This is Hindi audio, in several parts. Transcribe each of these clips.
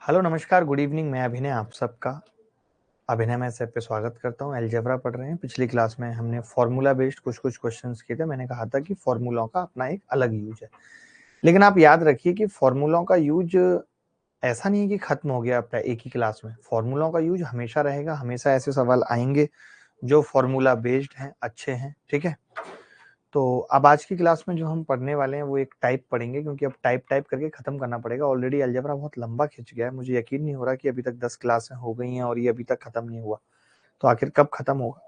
हेलो नमस्कार गुड इवनिंग। मैं अभिनय आप सबका अभिनय में से पे स्वागत करता हूँ। अलजेब्रा पढ़ रहे हैं। पिछली क्लास में हमने फॉर्मूला बेस्ड कुछ क्वेश्चंस किए थे। मैंने कहा था कि फॉर्मूलों का अपना एक अलग यूज है, लेकिन आप याद रखिए कि फॉर्मूलों का यूज ऐसा नहीं है कि खत्म हो गया अपना एक ही क्लास में। फॉर्मूलों का यूज हमेशा रहेगा, हमेशा ऐसे सवाल आएंगे जो फॉर्मूला बेस्ड हैं, अच्छे हैं। ठीक है, तो अब आज की क्लास में जो हम पढ़ने वाले हैं वो एक टाइप पढ़ेंगे, क्योंकि अब टाइप करके खत्म करना पड़ेगा। ऑलरेडी अलजेब्रा बहुत लंबा खिंच गया है। मुझे यकीन नहीं हो रहा कि अभी तक 10 क्लासें हो गई हैं और ये अभी तक खत्म नहीं हुआ। तो आखिर कब खत्म होगा,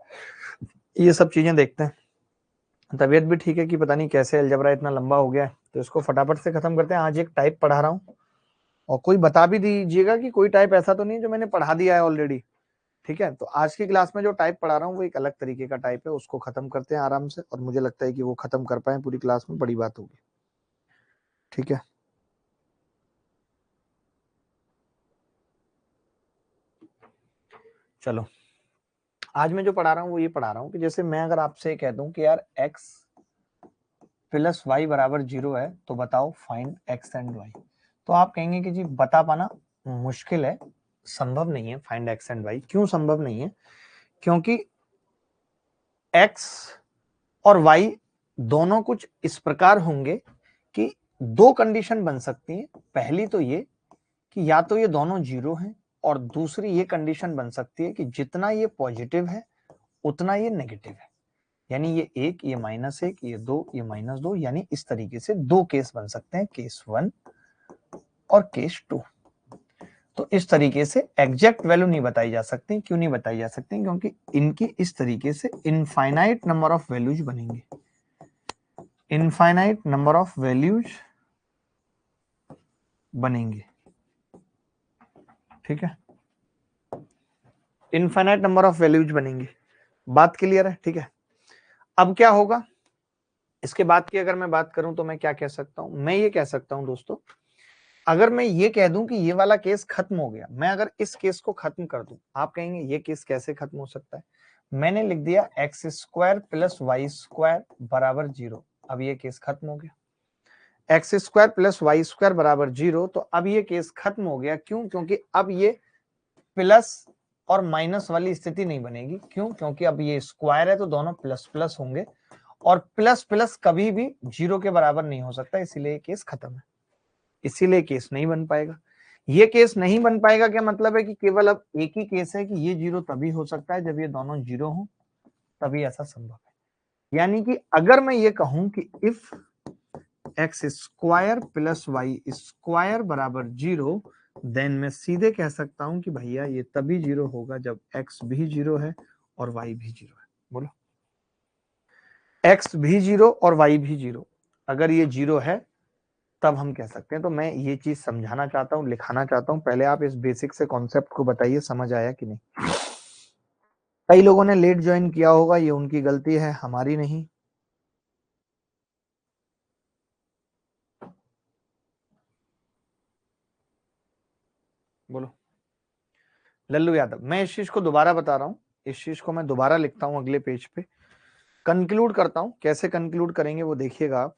ये सब चीजें देखते हैं। तबीयत भी ठीक है कि पता नहीं कैसे अलजेब्रा इतना लंबा हो गया है, तो इसको फटाफट से खत्म करते हैं। आज एक टाइप पढ़ा रहा हूँ, और कोई बता भी दीजिएगा कि कोई टाइप ऐसा तो नहीं जो मैंने पढ़ा दिया है ऑलरेडी। ठीक है, तो आज की क्लास में जो टाइप पढ़ा रहा हूँ वो एक अलग तरीके का टाइप है। उसको खत्म करते हैं आराम से, और मुझे लगता है कि वो खत्म कर पाए पूरी क्लास में, बड़ी बात होगी। ठीक है, चलो आज मैं जो पढ़ा रहा हूँ वो ये पढ़ा रहा हूँ कि जैसे मैं अगर आपसे कह दूं कि यार x प्लस वाई बराबर 0 है, तो बताओ फाइंड x एंड y। तो आप कहेंगे कि जी बता पाना मुश्किल है, संभव नहीं है फाइंड x एंड y। क्यों संभव नहीं है? क्योंकि x और y दोनों कुछ इस प्रकार होंगे कि दो कंडीशन बन सकती है। पहली तो ये कि या तो ये दोनों जीरो हैं, और दूसरी ये कंडीशन बन सकती है कि जितना ये पॉजिटिव है उतना ये नेगेटिव है। यानी ये एक, ये माइनस एक, ये दो, ये माइनस दो। यानी इस तरीके से दो केस बन सकते हैं, केस 1 और केस 2। तो इस तरीके से एग्जैक्ट वैल्यू नहीं बताई जा सकती। क्यों नहीं बताई जा सकती? क्योंकि इनकी इस तरीके से इनफाइनाइट नंबर ऑफ वैल्यूज बनेंगे। इनफाइनाइट नंबर ऑफ वैल्यूज बनेंगे। ठीक है, इनफाइनाइट नंबर ऑफ वैल्यूज बनेंगे। बात क्लियर है? ठीक है, अब क्या होगा इसके बाद की अगर मैं बात करूं तो मैं क्या कह सकता हूं? मैं ये कह सकता हूं दोस्तों, अगर मैं ये कह दूं कि ये वाला केस खत्म हो गया, मैं अगर इस केस को खत्म कर दूं, आप कहेंगे ये केस कैसे खत्म हो सकता है? मैंने लिख दिया x square plus Y square बराबर 0। अब ये केस खत्म हो गया। X square plus Y square बराबर 0, तो अब ये केस खत्म हो गया। क्यों? क्योंकि अब ये प्लस और माइनस वाली स्थिति नहीं बनेगी। क्यों? क्योंकि अब ये स्क्वायर है तो दोनों प्लस प्लस होंगे, और प्लस प्लस कभी भी 0 के बराबर नहीं हो सकता, इसीलिए केस खत्म है। इसीलिए केस नहीं बन पाएगा। ये केस नहीं बन पाएगा क्या मतलब है? कि केवल अब एक ही केस है कि ये 0 तभी हो सकता है जब ये दोनों 0 हो, तभी ऐसा संभव है। यानी कि अगर मैं ये कहूं कि if x square plus Y square बराबर 0, देन मैं सीधे कह सकता हूं कि भैया ये तभी 0 होगा जब एक्स भी 0 है और वाई भी 0 है। बोलो, एक्स भी 0 और वाई भी 0, अगर ये 0 है तब हम कह सकते हैं। तो मैं ये चीज समझाना चाहता हूँ, लिखाना चाहता हूँ। पहले आप इस बेसिक से कॉन्सेप्ट को बताइए, समझ आया कि नहीं? कई लोगों ने लेट ज्वाइन किया होगा, ये उनकी गलती है, हमारी नहीं। बोलो, लल्लू यादव। मैं इस चीज को दोबारा बता रहा हूँ, इस चीज को मैं दोबारा लिखता हूँ अगले पेज पे, कंक्लूड करता हूँ। कैसे कंक्लूड करेंगे वो देखिएगा आप।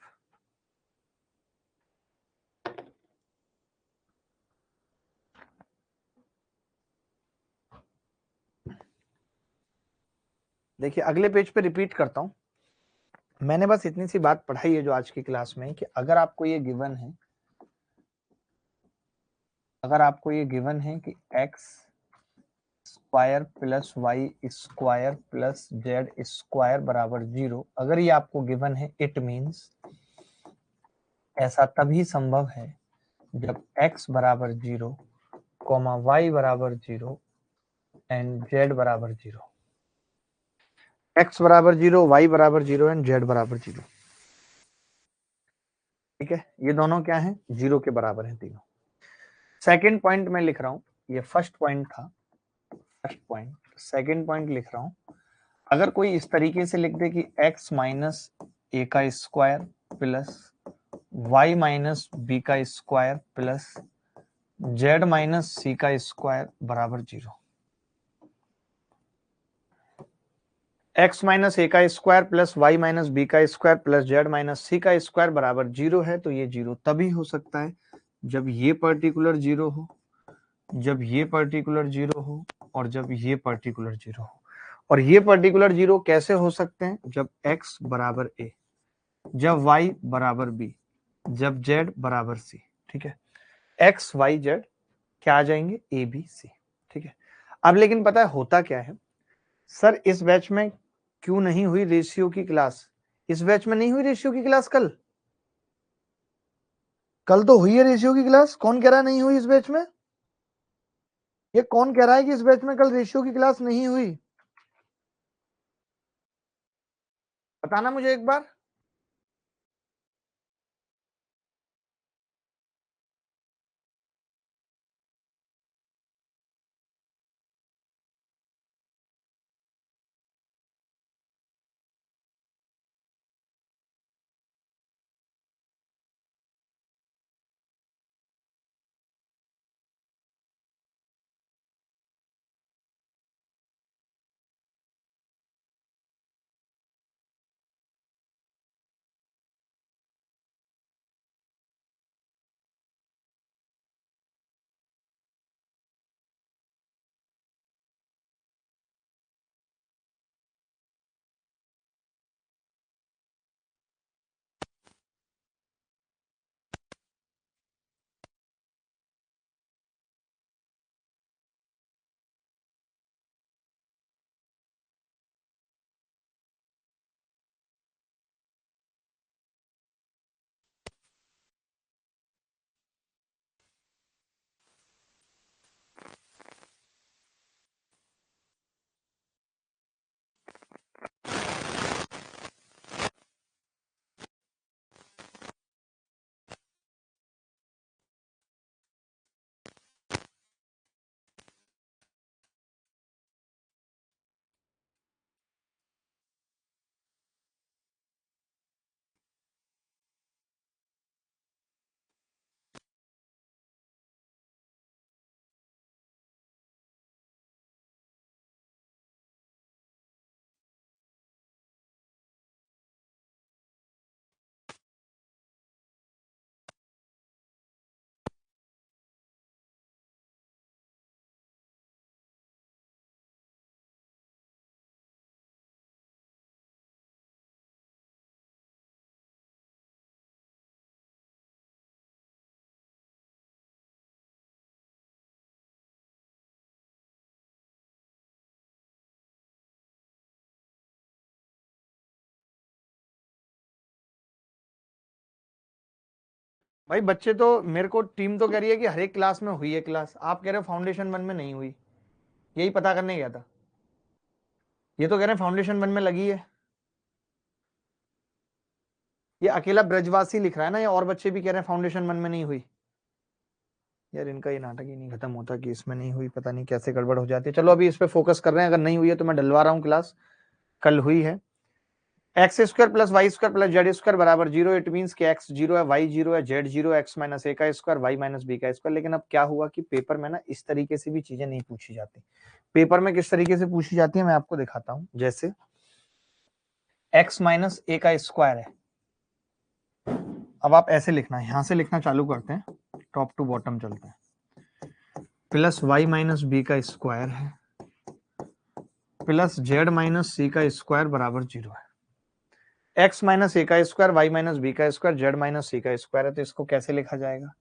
देखिए अगले पेज पे रिपीट करता हूँ। मैंने बस इतनी सी बात पढ़ाई है जो आज की क्लास में, कि अगर आपको ये गिवन है, अगर आपको ये गिवन है कि x square plus Y square plus Z square बराबर 0, अगर ये आपको गिवन है, इट मीन्स ऐसा तभी संभव है जब x बराबर 0, y बराबर 0 एंड z बराबर 0। x बराबर 0, y बराबर 0 एंड z बराबर 0। ठीक है, ये दोनों क्या है? 0 के बराबर है तीनों। सेकेंड पॉइंट मैं लिख रहा हूं, ये फर्स्ट पॉइंट था, फर्स्ट पॉइंट। सेकेंड पॉइंट लिख रहा हूं, अगर कोई इस तरीके से लिख दे कि x माइनस ए का square plus y minus B का स्क्वायर प्लस z माइनस सी का स्क्वायर बराबर 0। x माइनस ए का square plus Y minus B का स्क्वायर प्लस जेड माइनस सी का स्क्वायर बराबर 0 है, तो ये 0 तभी हो सकता है जब ये पर्टिकुलर 0 हो, जब ये पर्टिकुलर जीरो हो और जब ये पर्टिकुलर जीरो हो। और ये पर्टिकुलर जीरो कैसे हो सकते हैं? जब x बराबर a, जब y बराबर b, जब z बराबर c। ठीक है, x y z क्या आ जाएंगे? a b c। ठीक है, अब लेकिन पता है होता क्या है सर, इस बैच में क्यों नहीं हुई रेशियो की क्लास? इस बैच में नहीं हुई रेशियो की क्लास। कल तो हुई है रेशियो की क्लास। कौन कह रहा है नहीं हुई इस बैच में? ये कौन कह रहा है कि इस बैच में कल रेशियो की क्लास नहीं हुई? बताना मुझे एक बार। भाई बच्चे तो मेरे को टीम तो कह रही है कि हर एक क्लास में हुई है क्लास। आप कह रहे हो फाउंडेशन 1 में नहीं हुई। यही पता करने गया था। ये तो कह रहे हैं फाउंडेशन 1 में लगी है। ये अकेला ब्रजवासी लिख रहा है ना, या और बच्चे भी कह रहे हैं फाउंडेशन 1 में नहीं हुई? यार इनका ये नाटक ही नहीं खत्म होता कि इसमें नहीं हुई, पता नहीं कैसे गड़बड़ हो जाती है। चलो अभी इस पे फोकस कर रहे हैं। अगर नहीं हुई है तो मैं डलवा रहा हूँ क्लास। कल हुई है। X square plus Y square plus Z square बराबर जीरो। इट मीन्स कि एक्स जीरो है, वाई जीरो है, जेड जीरो, एक्स माइनस ए का स्क्वायर, वाई माइनस बी का स्क्वायर। लेकिन अब क्या हुआ कि पेपर में ना इस तरीके से भी चीजें नहीं पूछी जाती। पेपर में किस तरीके से पूछी जाती है मैं आपको दिखाता हूं। जैसे एक्स माइनस ए का स्क्वायर है। अब आप ऐसे लिखना है, यहां से लिखना चालू करते हैं, टॉप टू बॉटम चलते हैं। प्लस वाई माइनस बी का स्क्वायर है प्लस जेड माइनस सी का स्क्वायर बराबर जीरो है। एक्स माइनस ए का स्क्वायर, वाई माइनस बी का स्क्वायर, जेड माइनस सी का स्क्वायर है। तो इसको कैसे लिखा जाएगा?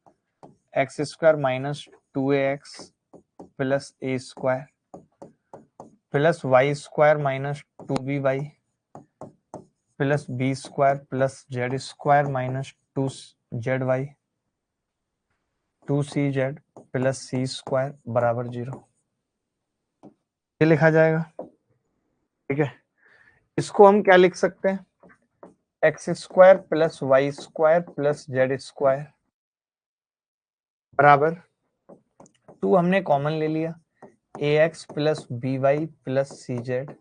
X square minus 2ax plus ए square plus Y square minus 2by plus B square plus Z square minus 2zy 2cz plus C square बराबर जीरो। ये लिखा जाएगा। ठीक है, इसको हम क्या लिख सकते हैं? X square plus Y square plus Z square बराबर 2 हमने कॉमन ले लिया, A x plus B Y plus C Z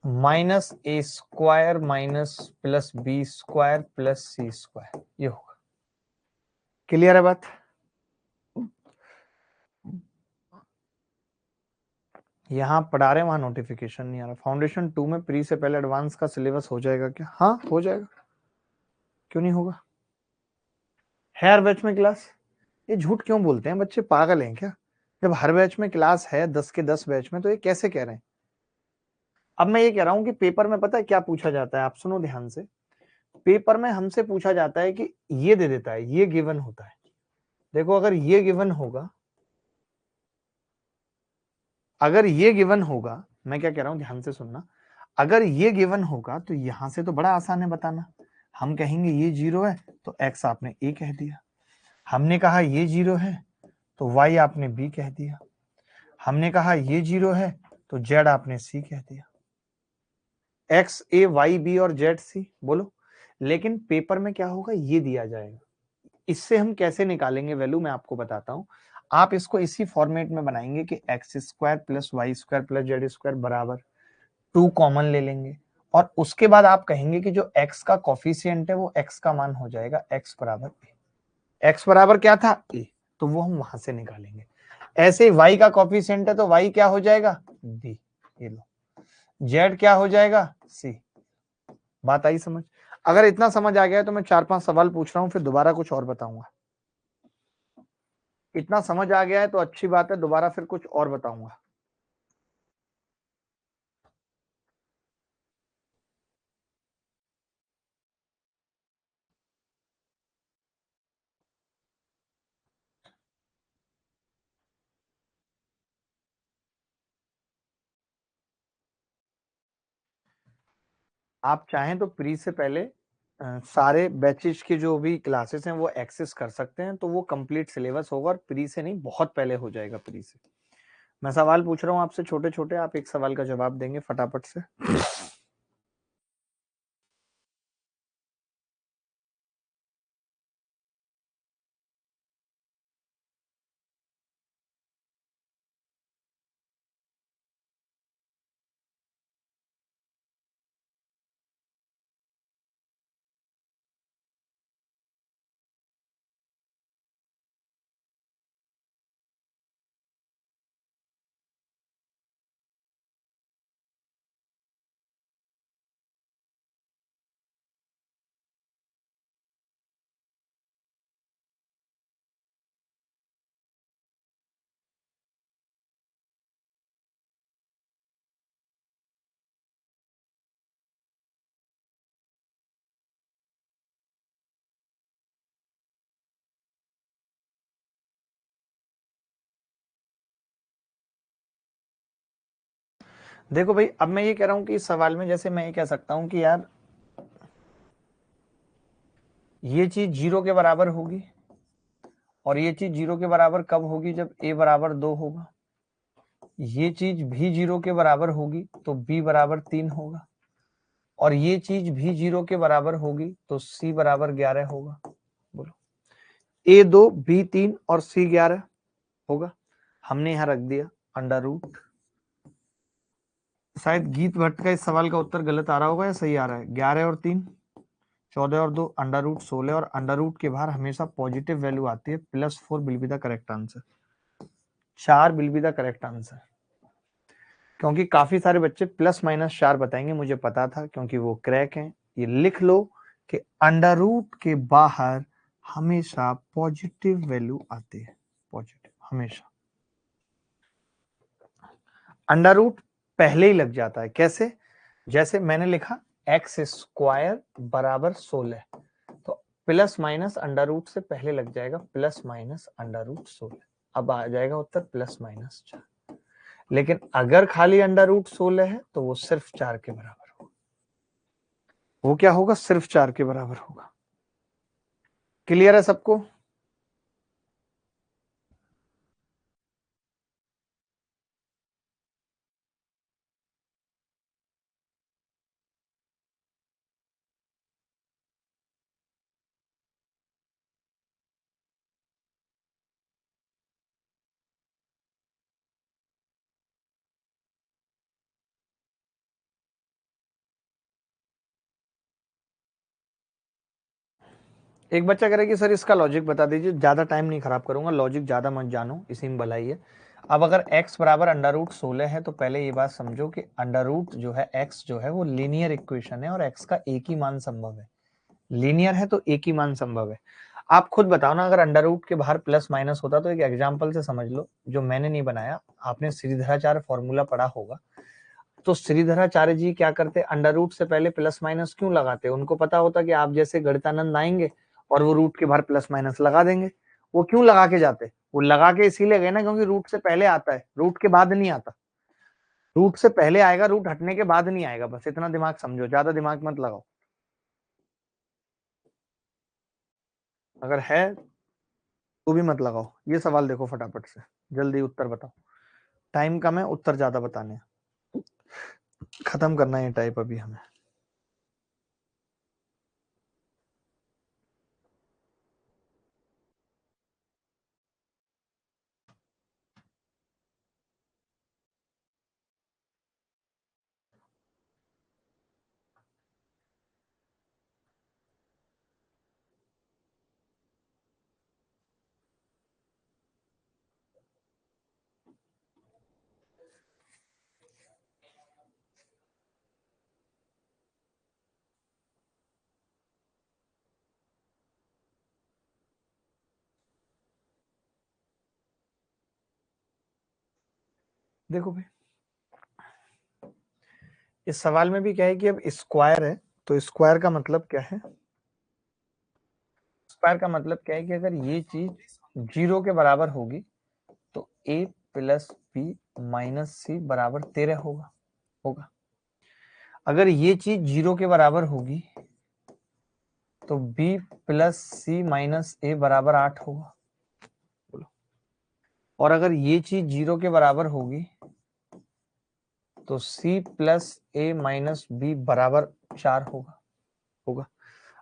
minus A square minus plus B square plus C square. ये होगा। क्लियर है बात? यहां पढ़ा रहे हैं, वहां नोटिफिकेशन नहीं आ रहा। फाउंडेशन 2 में प्री से पहले एडवांस का सिलेबस हो जाएगा क्या? हाँ हो जाएगा, क्यों नहीं होगा। है हर बैच में क्लास। ये झूठ क्यों बोलते हैं बच्चे, पागल हैं क्या? जब हर बैच में क्लास है 10 के 10 बैच में, तो ये कैसे कह रहे हैं? अब मैं ये कह रहा हूं कि पेपर में पता है क्या पूछा जाता है, आप सुनो ध्यान से। पेपर में हमसे पूछा जाता है कि ये दे देता है, ये गिवन होता है। देखो अगर ये गिवन होगा, अगर ये गिवन होगा, मैं क्या कह रहा हूं ध्यान से सुनना, अगर ये गिवन होगा तो यहां से तो बड़ा आसान है बताना। हम कहेंगे ये 0 है तो x आपने a कह दिया, हमने कहा ये 0 है तो y आपने b कह दिया, हमने कहा ये 0 है तो z आपने c कह दिया। x a y b और z c बोलो। लेकिन पेपर में क्या होगा, ये दिया जाएगा। इससे हम कैसे निकालेंगे वैल्यू, मैं आपको बताता हूं। आप इसको इसी फॉर्मेट में बनाएंगे कि x square plus Y square plus Z square बराबर 2 कॉमन ले लेंगे, और उसके बाद आप कहेंगे कि जो x का कॉफिशिएंट है वो x का मान हो जाएगा x बराबर a। x बराबर क्या था, a, तो वो हम वहां से निकालेंगे। ऐसे y का कॉफिशिएंट है तो y क्या हो जाएगा, b, ये लो। z क्या हो जाएगा, c। बात आई समझ? अगर इतना समझ आ गया तो मैं 4-5 सवाल पूछ रहा हूं, फिर दोबारा कुछ और बताऊंगा। इतना समझ आ गया है तो अच्छी बात है, दोबारा फिर कुछ और बताऊंगा। आप चाहें तो प्री से पहले सारे बैचेस के जो भी क्लासेस हैं वो एक्सेस कर सकते हैं, तो वो कंप्लीट सिलेबस होगा, और प्री से नहीं बहुत पहले हो जाएगा प्री से। मैं सवाल पूछ रहा हूँ आपसे छोटे छोटे, आप एक सवाल का जवाब देंगे फटाफट से। देखो भाई, अब मैं ये कह रहा हूँ कि इस सवाल में जैसे मैं ये कह सकता हूँ कि यार ये चीज 0 के बराबर होगी, और ये चीज 0 के बराबर कब होगी, जब a बराबर 2 होगा। ये चीज भी 0 के बराबर होगी तो b बराबर 3 होगा, और ये चीज भी 0 के बराबर होगी तो c बराबर 11 होगा। बोलो, a 2 b 3 और c 11 होगा। हमने यहां रख दिया अंडर रूट। शायद गीत भट्ट का इस सवाल का उत्तर गलत आ रहा होगा या सही आ रहा है। 11 और 3 14 और 2 अंडर रूट 16, और अंडर रूट के बाहर हमेशा पॉजिटिव वैल्यू आती है। +4 will be the correct answer. 4 will be the correct answer, क्योंकि काफी सारे बच्चे ±4 बताएंगे, मुझे पता था क्योंकि वो क्रैक हैं। ये लिख लो कि अंडर रूट के बाहर हमेशा पॉजिटिव वैल्यू आती है, पॉजिटिव हमेशा। अंडर रूट पहले ही लग जाता है, कैसे? जैसे मैंने लिखा एक्स स्क्वायर बराबर 16, तो प्लस माइनस अंडर रूट से पहले लग जाएगा +-√16। अब आ जाएगा उत्तर +-4। लेकिन अगर खाली अंडर रूट 16 है तो वो सिर्फ 4 के बराबर होगा। वो क्या होगा, सिर्फ 4 के बराबर होगा। क्लियर है सबको? एक बच्चा कह रहा है कि सर इसका लॉजिक बता दीजिए। ज्यादा टाइम नहीं खराब करूंगा, लॉजिक ज्यादा मत जानो, इसी में भलाई है। अब अगर x बराबर अंडर रूट 16 है तो पहले ये बात समझो कि अंडर रूट जो है x जो है वो लीनियर इक्वेशन है, और x का एक ही मान संभव है। लीनियर है तो एक ही मान संभव है। आप खुद बताओ ना, अगर अंडर रूट के बाहर प्लस माइनस होता तो एक एग्जाम्पल से समझ लो, जो मैंने नहीं बनाया, आपने श्रीधराचार्य फॉर्मूला पढ़ा होगा। तो श्रीधराचार्य जी क्या करते, अंडर रूट से पहले प्लस माइनस क्यों लगाते? उनको पता होता कि आप जैसे गणितानंद आएंगे और वो रूट के बाहर प्लस माइनस लगा देंगे। वो क्यों लगा के जाते? वो लगा के इसीलिए गए ना क्योंकि रूट से पहले आता है, रूट के बाद नहीं आता। रूट से पहले आएगा, रूट हटने के बाद नहीं आएगा। बस इतना दिमाग समझो, ज्यादा दिमाग मत लगाओ। अगर है तो भी मत लगाओ। ये सवाल देखो फटाफट से, जल्दी उत्तर बताओ। टाइम कम है, उत्तर ज्यादा बताने हैं। खत्म करना है ये टाइप अभी हमें। देखो भाई, इस सवाल में भी क्या है कि अब स्क्वायर है, तो स्क्वायर का मतलब क्या है? स्क्वायर का मतलब क्या है कि अगर ये चीज 0 के बराबर होगी तो a प्लस बी माइनस सी बराबर 13 होगा। अगर ये चीज 0 के बराबर होगी तो b प्लस सी माइनस ए बराबर 8 होगा। बोलो। और अगर ये चीज 0 के बराबर होगी तो c प्लस ए माइनस बी बराबर 4 होगा।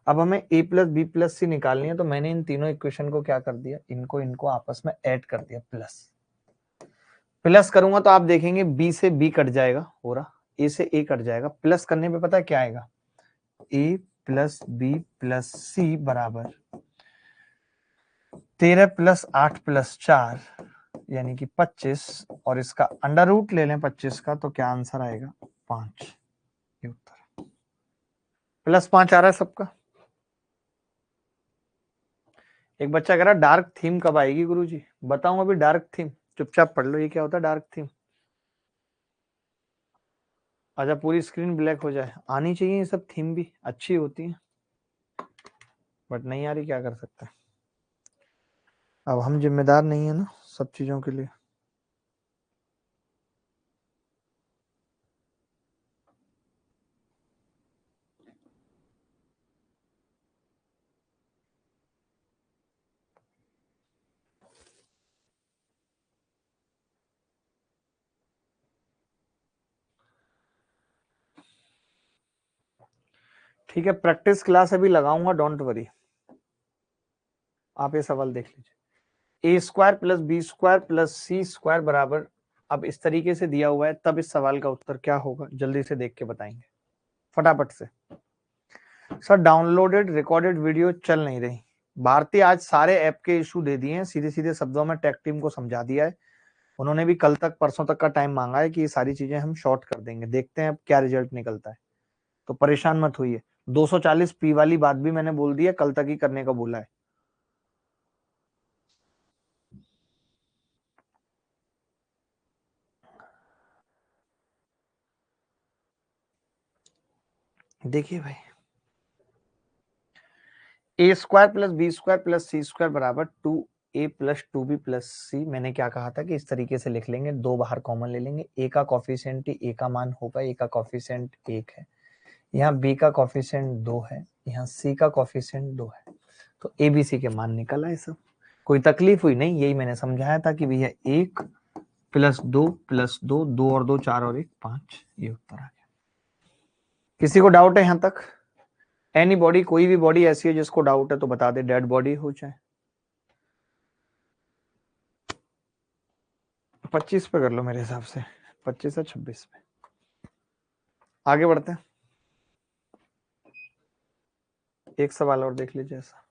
अब हमें a प्लस बी प्लस सी निकालनी है, तो मैंने इन तीनों इक्वेशन को क्या कर दिया, इनको आपस में ऐड कर दिया। प्लस करूंगा तो आप देखेंगे b से b कट जाएगा, हो रहा a से a कट जाएगा। प्लस करने पे पता है क्या आएगा, a प्लस बी प्लस सी बराबर 13 प्लस 8 प्लस 4 यानी कि 25, और इसका अंडर रूट ले लें 25 का, तो क्या आंसर आएगा 5। ये उत्तर +5 आ रहा है सबका। एक बच्चा कह रहा डार्क थीम कब आएगी गुरुजी? बताऊं अभी डार्क थीम? चुपचाप पढ़ लो, ये क्या होता है डार्क थीम। अच्छा पूरी स्क्रीन ब्लैक हो जाए, आनी चाहिए ये सब थीम भी अच्छी होती है, बट नहीं आ रही, क्या कर सकते हैं। अब हम जिम्मेदार नहीं है ना सब चीजों के लिए। ठीक है, प्रैक्टिस क्लास अभी लगाऊंगा, डोंट वरी। आप ये सवाल देख लीजिए, A square plus B square plus C square बराबर, अब इस तरीके से दिया हुआ है, तब इस सवाल का उत्तर क्या होगा जल्दी से देख के बताएंगे फटाफट से। सर डाउनलोडेड रिकॉर्डेड वीडियो चल नहीं रही। भारती आज सारे ऐप के इशू दे दिए हैं, सीधे सीधे शब्दों में टेक टीम को समझा दिया है। उन्होंने भी कल तक परसों तक का टाइम मांगा है कि ये सारी चीजें हम शॉर्ट कर देंगे, देखते हैं अब क्या रिजल्ट निकलता है। तो परेशान मत होइए, 240 पी वाली बात भी मैंने बोल दी है, कल तक ही करने का बोला है। देखिए भाई, A square plus B square plus C square बराबर 2a प्लस 2b प्लस सी। मैंने क्या कहा था कि इस तरीके से लिख लेंगे, दो बाहर कॉमन ले लेंगे, a का कॉफिशिएंट a का मान होगा, a का कॉफिशिएंट 1 है, यहाँ b का कॉफिशिएंट 2 है, यहाँ c का कॉफिशिएंट 2 है, तो a b c के मान निकल आए सब। कोई तकलीफ हुई नहीं, यही मैंने समझाया था कि भैया 1 प्लस 2 प्लस 2, 2 और 2 4 और 1 5, ये उत्तर आ गया। किसी को डाउट है यहां तक? एनी बॉडी, कोई भी बॉडी ऐसी है जिसको डाउट है तो बता दे, डेड बॉडी हो चाहे। 25 पे कर लो मेरे हिसाब से, 25 या 26 पे। आगे बढ़ते हैं, एक सवाल और देख लीजिए ऐसा।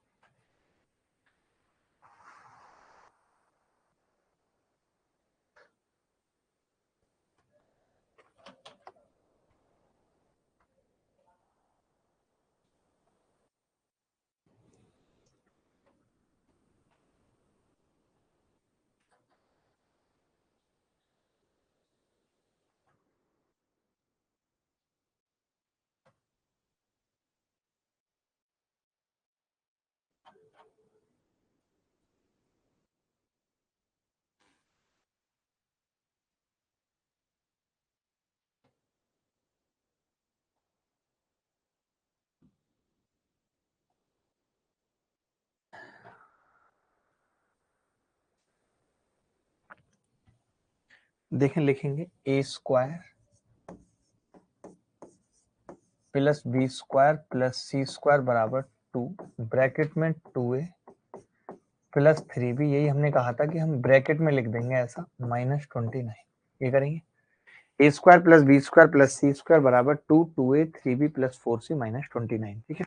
देखें लिखेंगे A square plus B square plus C square बराबर 2, ब्रैकेट में 2a प्लस 3b, यही हमने कहा था कि हम ब्रैकेट में लिख देंगे ऐसा, -29। ये करेंगे A square plus B square plus C square बराबर 2a 3b प्लस 4c -29। ठीक है,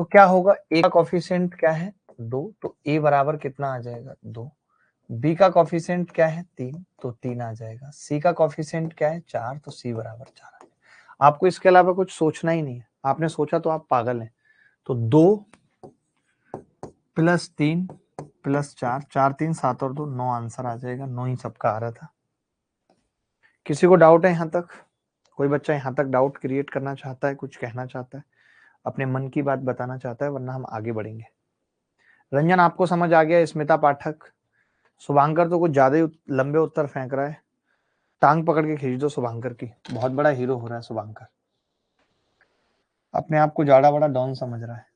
तो क्या होगा, ए का कॉफिशिएंट क्या है 2, तो ए बराबर कितना आ जाएगा 2। बी का कॉफिशिएंट क्या है 3, तो 3 आ जाएगा। सी का कॉफिशिएंट क्या है 4, तो सी बराबर 4 आ जाएगा। आपको इसके अलावा कुछ सोचना ही नहीं है, आपने सोचा तो आप पागल हैं। तो 2 प्लस 3 प्लस 4, 4 3 7 और 2 9 आंसर आ जाएगा। 9 ही सबका आ रहा था। किसी को डाउट है यहाँ तक? कोई बच्चा यहाँ तक डाउट क्रिएट करना चाहता है, कुछ कहना चाहता है, अपने मन की बात बताना चाहता है, वरना हम आगे बढ़ेंगे। रंजन आपको समझ आ गया? स्मिता पाठक, शुभांकर तो कुछ ज्यादा ही लंबे उत्तर फेंक रहा है, टांग पकड़ के खींच दो शुभांकर की, बहुत बड़ा हीरो हो रहा है शुभांकर, अपने आप को जाड़ा बड़ा डॉन समझ रहा है।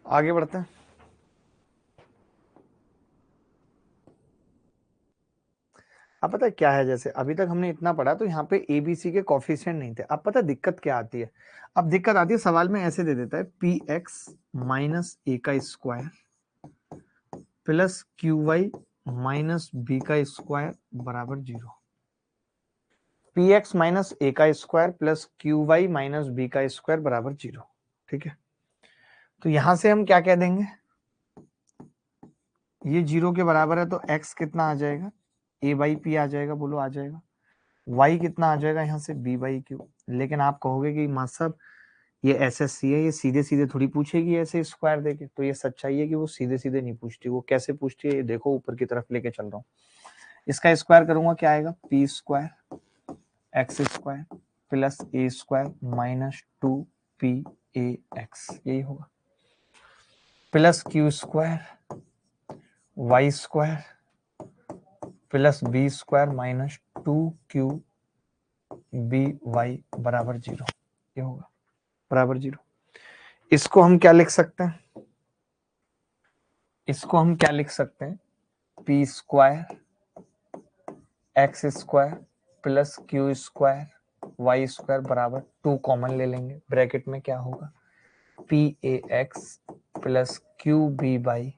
आगे बढ़ते हैं। अब पता है क्या है, जैसे अभी तक हमने इतना पढ़ा तो यहाँ पे एबीसी के कॉफिशिएंट नहीं थे। अब पता है दिक्कत क्या आती है? अब दिक्कत आती है, सवाल में ऐसे दे देता है पी एक्स माइनस ए का square plus q y minus B का स्क्वायर बराबर 0। पी एक्स माइनस ए का square plus q y minus B का स्क्वायर बराबर 0। ठीक है, तो यहां से हम क्या कह देंगे, ये 0 के बराबर है तो x कितना आ जाएगा, a बाई पी आ जाएगा, बोलो आ जाएगा। y कितना आ जाएगा यहाँ से, b बाई क्यू। लेकिन आप कहोगे कि मां साहब ये एसएससी है, ये सीधे सीधे थोड़ी पूछेगी ऐसे स्क्वायर देके। तो ये सच्चाई है कि वो सीधे सीधे नहीं पूछती। वो कैसे पूछती है ये देखो, ऊपर की तरफ लेके चल रहा हूँ। इसका स्क्वायर करूंगा क्या आएगा, p square x square plus A square minus 2 p a x, यही होगा, plus q square y square plus B square minus 2 q b y बराबर 0। ये होगा बराबर 0। इसको हम क्या लिख सकते हैं, इसको हम क्या लिख सकते हैं, p square x square plus q square y square बराबर 2 कॉमन ले लेंगे, ब्रैकेट में क्या होगा, p a x plus q b by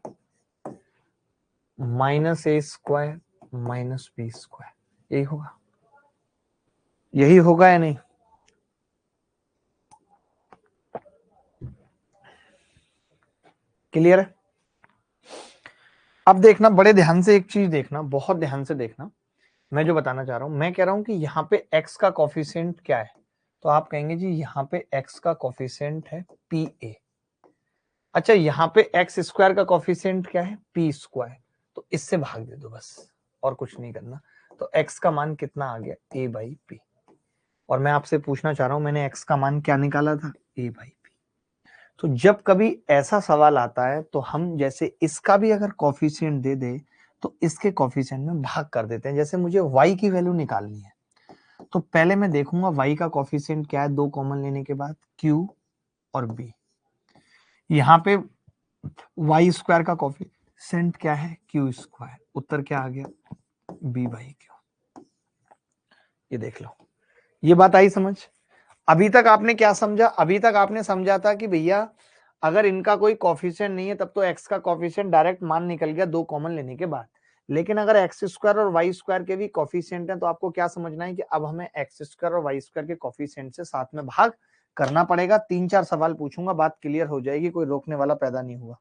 minus A square minus b square, यही होगा। यही होगा या नहीं? क्लियर है? अब देखना बड़े ध्यान से, एक चीज देखना, बहुत ध्यान से देखना, मैं जो बताना चाह रहा हूं, मैं कह रहा हूं कि यहाँ पे x का कॉफिशिएंट क्या है, तो आप कहेंगे जी यहाँ पे x का कॉफिशिएंट है पी ए। अच्छा, यहाँ पे एक्स स्क्वायर का कॉफिशिएंट क्या है, पी स्क्वायर, तो इससे भाग दे दो बस, और कुछ नहीं करना। तो x का मान कितना आ गया, a बाई पी। और मैं आपसे पूछना चाह रहा हूं, मैंने x का मान क्या निकाला था, a बाई पी। तो जब कभी ऐसा सवाल आता है तो हम जैसे इसका भी अगर कॉफिशिएंट दे दे तो इसके कॉफिशिएंट में भाग कर देते हैं। जैसे मुझे y की वैल्यू निकालनी है तो पहले मैं देखूंगा y का कॉफिशिएंट क्या है, 2 कॉमन लेने के बाद q और b। यहाँ पे वाई स्क्वायर का कॉफिशिएंट क्या है, क्यू स्क्वायर, उत्तर क्या आ गया, बी बाई क्यू। ये देख लो, ये बात आई समझ? अभी तक आपने क्या समझा, अभी तक आपने समझा था कि भैया अगर इनका कोई कॉफिशिएंट नहीं है तब तो एक्स का कॉफिशिएंट डायरेक्ट मान निकल गया 2 कॉमन लेने के बाद। लेकिन अगर एक्स स्क्वायर और वाई स्क्वायर के भी कॉफिशिएंट है तो आपको क्या समझना है कि अब हमें एक्स स्क्वायर और वाई स्क्वायर के कॉफिशिएंट से साथ में भाग करना पड़ेगा। 3-4 सवाल पूछूंगा, बात क्लियर हो जाएगी, कोई रोकने वाला पैदा नहीं हुआ।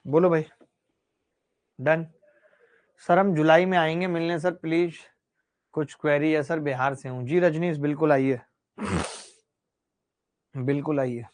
बोलो भाई। डन। सर हम जुलाई में आएंगे मिलने सर, प्लीज कुछ क्वेरी है सर, बिहार से हूँ जी। रजनीश बिल्कुल आइए, बिल्कुल आइए।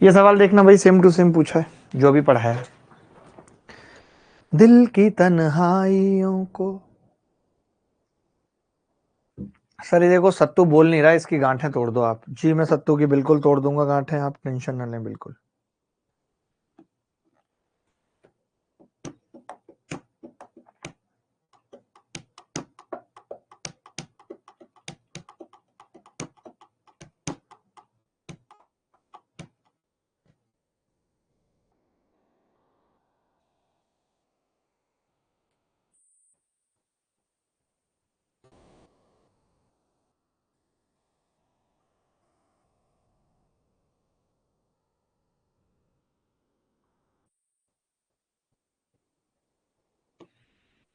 ये सवाल देखना भाई, सेम टू सेम पूछा है जो भी पढ़ा है। दिल की तन्हाइयों को, सर ये देखो सत्तू बोल नहीं रहा, इसकी गांठें तोड़ दो आप जी। मैं सत्तू की बिल्कुल तोड़ दूंगा गांठें, आप टेंशन ना लें बिल्कुल।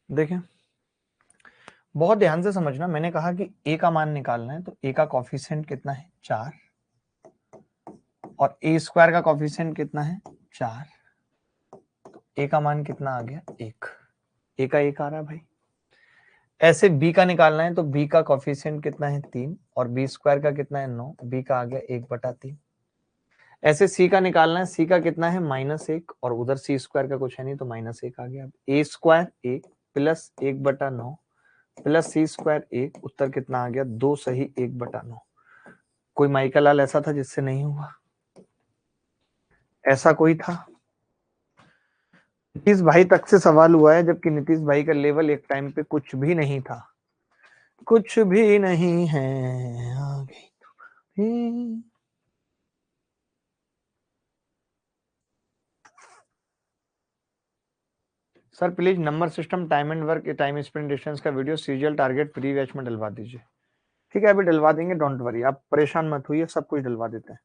देखें बहुत ध्यान से समझना, मैंने कहा कि ए का मान निकालना है, तो ए का कॉफिशिएंट कितना है 4, और ए स्क्वायर का कॉफिशिएंट कितना है 4, तो ए का मान कितना आ गया 1। ए का 1 आ रहा है भाई। ऐसे बी का निकालना है, तो बी का कॉफिशिएंट कितना है 3, और बी स्क्वायर का कितना है 9, बी का आ गया 1/3। ऐसे सी का निकालना है, सी का कितना है -1, और उधर सी स्क्वायर का कुछ है नहीं तो -1 आ गया। ए square 1 plus 1/9 plus C square 1, उत्तर कितना आ गया 2 सही 1/9। कोई माइकल लाल ऐसा था जिससे नहीं हुआ? ऐसा कोई था? नीतीश भाई तक से सवाल हुआ है, जबकि नीतीश भाई का लेवल एक टाइम पे कुछ भी नहीं था, कुछ भी नहीं है आगे भी। Sir please number system, time and work, time sprint distance का video serial target pre batch में डलवा दीजिए। ठीक है अभी डलवा देंगे, डोंट वरी, आप परेशान मत होइए, सब कुछ डलवा देते हैं।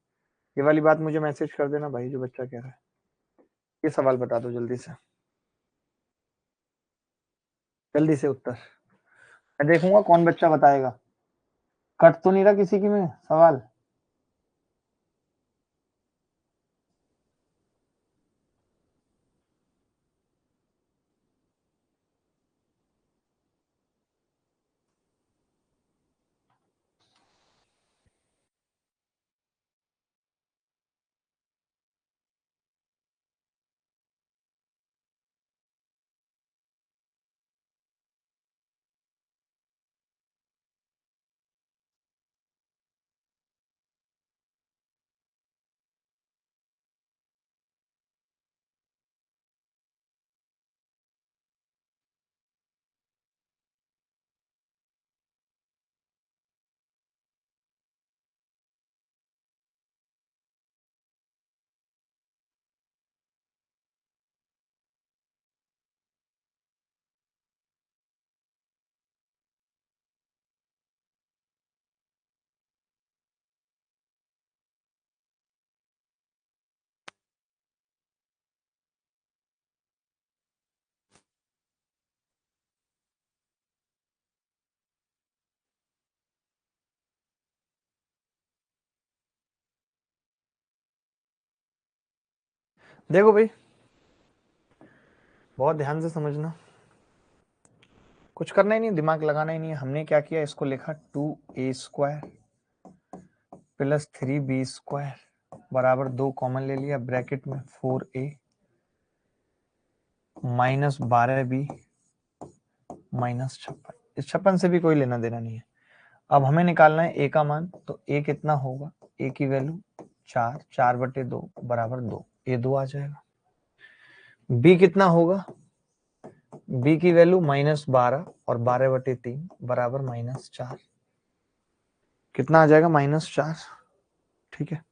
ये वाली बात मुझे मैसेज कर देना भाई जो बच्चा कह रहा है। ये सवाल बता दो जल्दी से, जल्दी से उत्तर। मैं देखूंगा कौन बच्चा बताएगा। कट तो नहीं रहा किसी की में सवाल? देखो भाई बहुत ध्यान से समझना, कुछ करना ही नहीं, दिमाग लगाना ही नहीं है। हमने क्या किया, इसको लिखा 2a² प्लस 3b² बराबर 2 कॉमन ले लिया, ब्रैकेट में 4a माइनस 12b माइनस 56। इस 56 से भी कोई लेना देना नहीं है। अब हमें निकालना है a का मान, तो a कितना होगा, a की वैल्यू 4, 4/2 बराबर 2, a 2 आ जाएगा। b कितना होगा, b की वैल्यू -12 और 12/3 बराबर -4, कितना आ जाएगा, -4। ठीक है,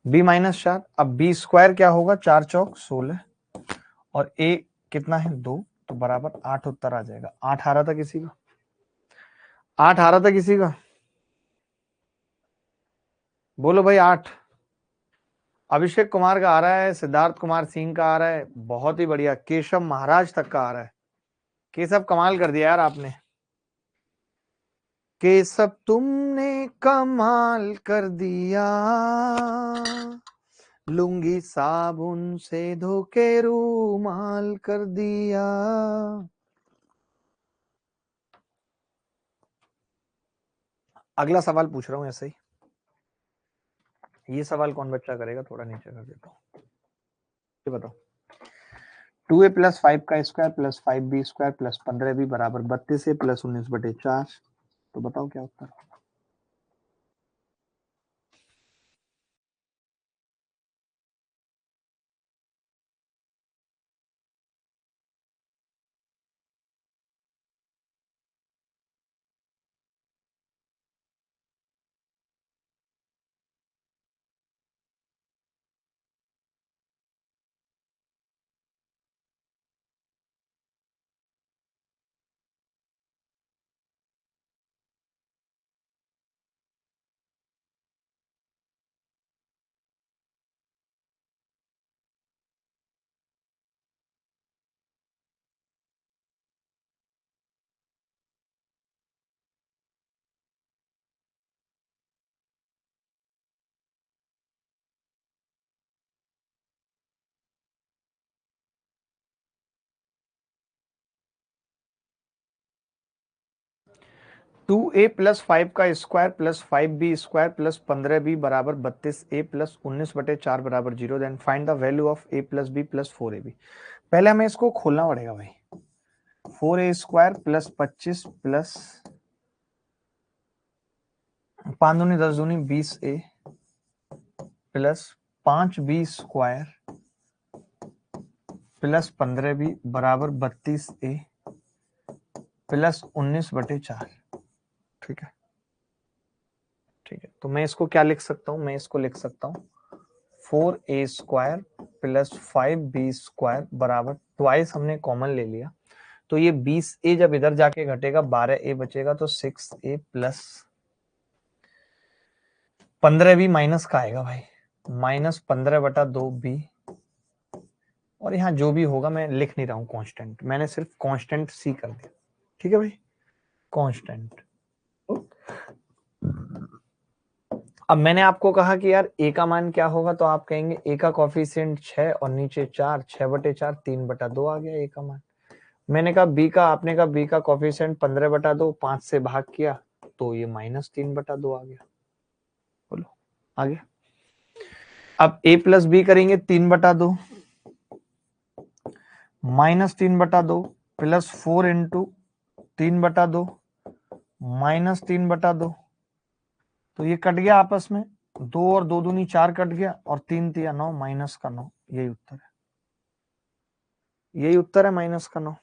b -4। अब b² क्या होगा, 4 चौक 16 और a कितना है 2, तो बराबर 8 उत्तर आ जाएगा। 8 आ रहा था किसी का, 8 आ रहा था किसी का, बोलो भाई 8। अभिषेक कुमार का आ रहा है, सिद्धार्थ कुमार सिंह का आ रहा है, बहुत ही बढ़िया। केशव महाराज तक का आ रहा है। केशव कमाल कर दिया यार आपने, केशव तुमने कमाल कर दिया, लुंगी साबुन से धोके रूमाल कर दिया। अगला सवाल पूछ रहा हूं ऐसे ही, ये सवाल कौन बच्चा करेगा, थोड़ा नीचे कर देता हूं। ये बताओ, 2a + 5 का square plus 5b² plus 15b बराबर 32a प्लस 19/4, तो बताओ क्या उत्तर। 2a + 5 का square plus 5b² plus 15b बराबर 32a प्लस 19/4 बराबर 0, then find the value of a + b plus 4ab। पहले हमें इसको खोलना पड़ेगा भाई। 4a² प्लस 25 प्लस 5 दूनी 10 दूनी 20a plus 5b² plus 15b बराबर 32a प्लस 19/4। ठीक है, ठीक है, तो मैं इसको क्या लिख सकता हूं, मैं इसको लिख सकता हूं 4a² प्लस 5b² बराबर, ट्वाइस हमने कॉमन ले लिया, तो ये 20a जब इधर जाके घटेगा 12a बचेगा, तो 6a प्लस 15b माइनस का आएगा भाई, -15/2b। और यहाँ जो भी होगा मैं लिख नहीं रहा हूँ कांस्टेंट, मैंने सिर्फ कांस्टेंट सी कर दिया। ठीक है भाई, कांस्टेंट। अब मैंने आपको कहा कि यार a का मान क्या होगा, तो आप कहेंगे a का कोफिशिएंट 6 और नीचे 4, 6/4 3/2 आ गया a का मान। मैंने कहा b का, आपने कहा b का कोफिशिएंट 15/2, 5 से भाग किया तो ये -3/2 आ गया। बोलो आगे। अब a प्लस b करेंगे 3/2 -3/2 प्लस 4 इंटू 3/2 -3/2, तो ये कट गया आपस में, 2 और 2 दूनी 4 कट गया और 3 तिया 9, माइनस का 9, यही उत्तर है, यही उत्तर है, -9।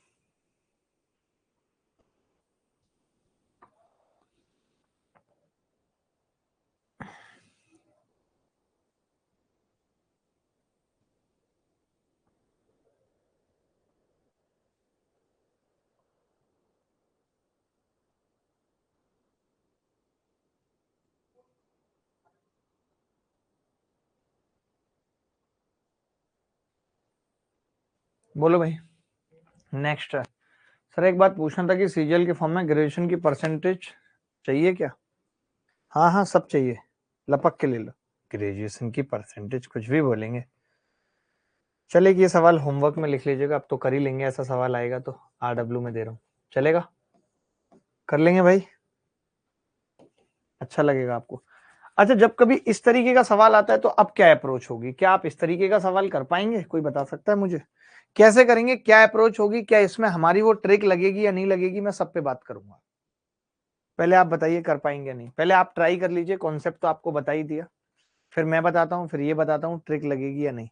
बोलो भाई नेक्स्ट है। सर एक बात पूछना था कि सीजीएल के फॉर्म में ग्रेजुएशन की परसेंटेज चाहिए क्या? हाँ हाँ सब चाहिए, लपक के ले लो। ग्रेजुएशन की परसेंटेज कुछ भी बोलेंगे। चलेगा, ये सवाल होमवर्क में लिख लीजिएगा, अब तो कर ही लेंगे, ऐसा सवाल आएगा तो RW में दे रहा हूँ, चलेगा। कर लेंगे भाई, अच्छा लगेगा आपको। अच्छा, जब कभी इस तरीके का सवाल आता है तो अब क्या अप्रोच होगी? क्या आप इस तरीके का सवाल कर पाएंगे? कोई बता सकता है मुझे कैसे करेंगे, क्या अप्रोच होगी, क्या इसमें हमारी वो ट्रिक लगेगी या नहीं लगेगी? मैं सब पे बात करूंगा। पहले आप बताइए कर पाएंगे नहीं, पहले आप ट्राई कर लीजिए। कॉन्सेप्ट तो आपको बता ही दिया, फिर मैं बताता हूँ, फिर ये बताता हूँ ट्रिक लगेगी या नहीं।